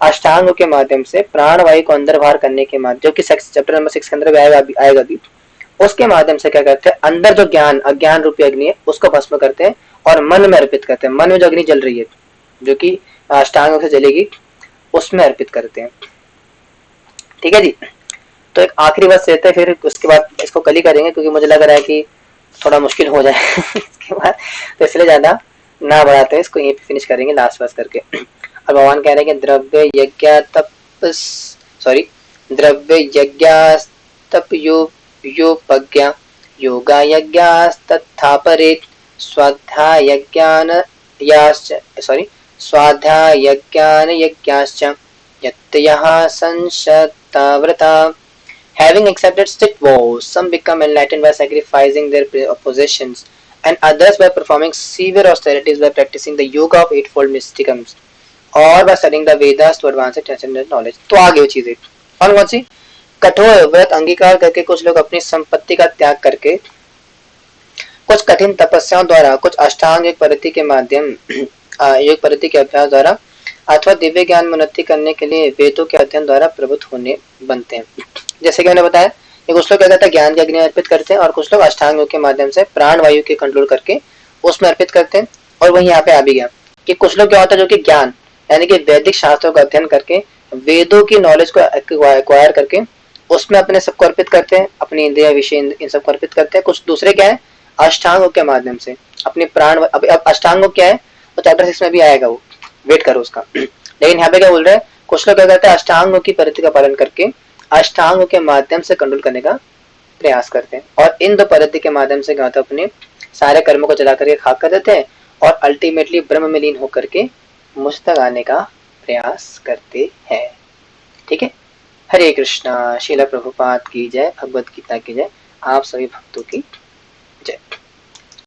अष्टांग के माध्यम से प्राण वायु को अंदर बाहर करने के माध्यम, जो कि चैप्टर नंबर 6 के अंदर भी आएगा भी, उसके माध्यम से क्या करते हैं अंदर जो ज्ञान अज्ञान रूपी अग्नि है उसको भस्म करते हैं और मन में अर्पित करते हैं। मन में जो अग्नि जल रही है जो कि अष्टांग से जलेगी उसमें अर्पित करते हैं। ठीक है जी, तो एक आखिरी वर्ष रहते हैं, फिर उसके बाद इसको कल ही करेंगे क्योंकि मुझे लग रहा है कि थोड़ा मुश्किल हो जाए इसके बाद, तो इसलिए ज्यादा ना बढ़ाते हैं, इसको यहीं पे फिनिश करेंगे लास्ट वर्ष करके। अब भगवान कह रहे हैं कि द्रव्य यज्ञ तप सॉरी द्रव्य यज्ञ तप योपज्ञा योगा यज्ञास्तथा परे स्वाध्याय यज्ञान सॉरी स्वाध्याय Yagyan यज्ञाश्च यत्यः संशताव्रता। Having accepted strict vows, some become enlightened by sacrificing their possessions, and others by performing severe austerities by practicing the yoga of eightfold mysticums, or by studying the Vedas to advance a transcendental knowledge. तो आगे वो चीजें और कौन सी कठोर व्रत अंगीकार करके कुछ लोग अपनी संपत्ति का त्याग करके कुछ कठिन तपस्याओं द्वारा कुछ अष्टांग योग पद्धति के माध्यम योग पद्धति के अभ्यास द्वारा अथवा दिव्य ज्ञान में उन्नति करने के लिए वेदों के अध्ययन द्वारा प्रबुद्ध होने बनते हैं। जैसे कि मैंने बताया कि कुछ लोग क्या करते हैं ज्ञान की अग्नि अर्पित करते हैं और कुछ लोग अष्टांग योग के माध्यम से प्राण वायु के कंट्रोल करके उसमें अर्पित करते हैं। और वही यहाँ पे आ भी गया कि कुछ लोग क्या होता है जो कि ज्ञान यानी कि वैदिक शास्त्रों का अध्ययन करके वेदों की नॉलेज को एक्वायर करके उसमें अपने सबको अर्पित करते हैं, अपनी इंद्रिया विषय इन सबको अर्पित करते हैं। कुछ दूसरे क्या है अष्टांग के माध्यम से अपने प्राण, अब अष्टांग क्या है वो चैप्टर 6 में भी आएगा, वो वेट करो उसका। लेकिन यहाँ पे क्या बोल रहे हैं कुछ लोग क्या करते हैं अष्टांग की पद्धति का पालन करके अष्टांग के माध्यम से कंट्रोल करने का प्रयास करते हैं और इन दो पद्धति के माध्यम से क्या होता है अपने सारे कर्मों को जला करके खाक कर देते हैं और अल्टीमेटली ब्रह्म में लीन होकर के मुझ तक आने का प्रयास करते हैं। ठीक है, हरे कृष्णा, श्रील प्रभुपाद की जय, भगवत गीता की जय, आप सभी भक्तों की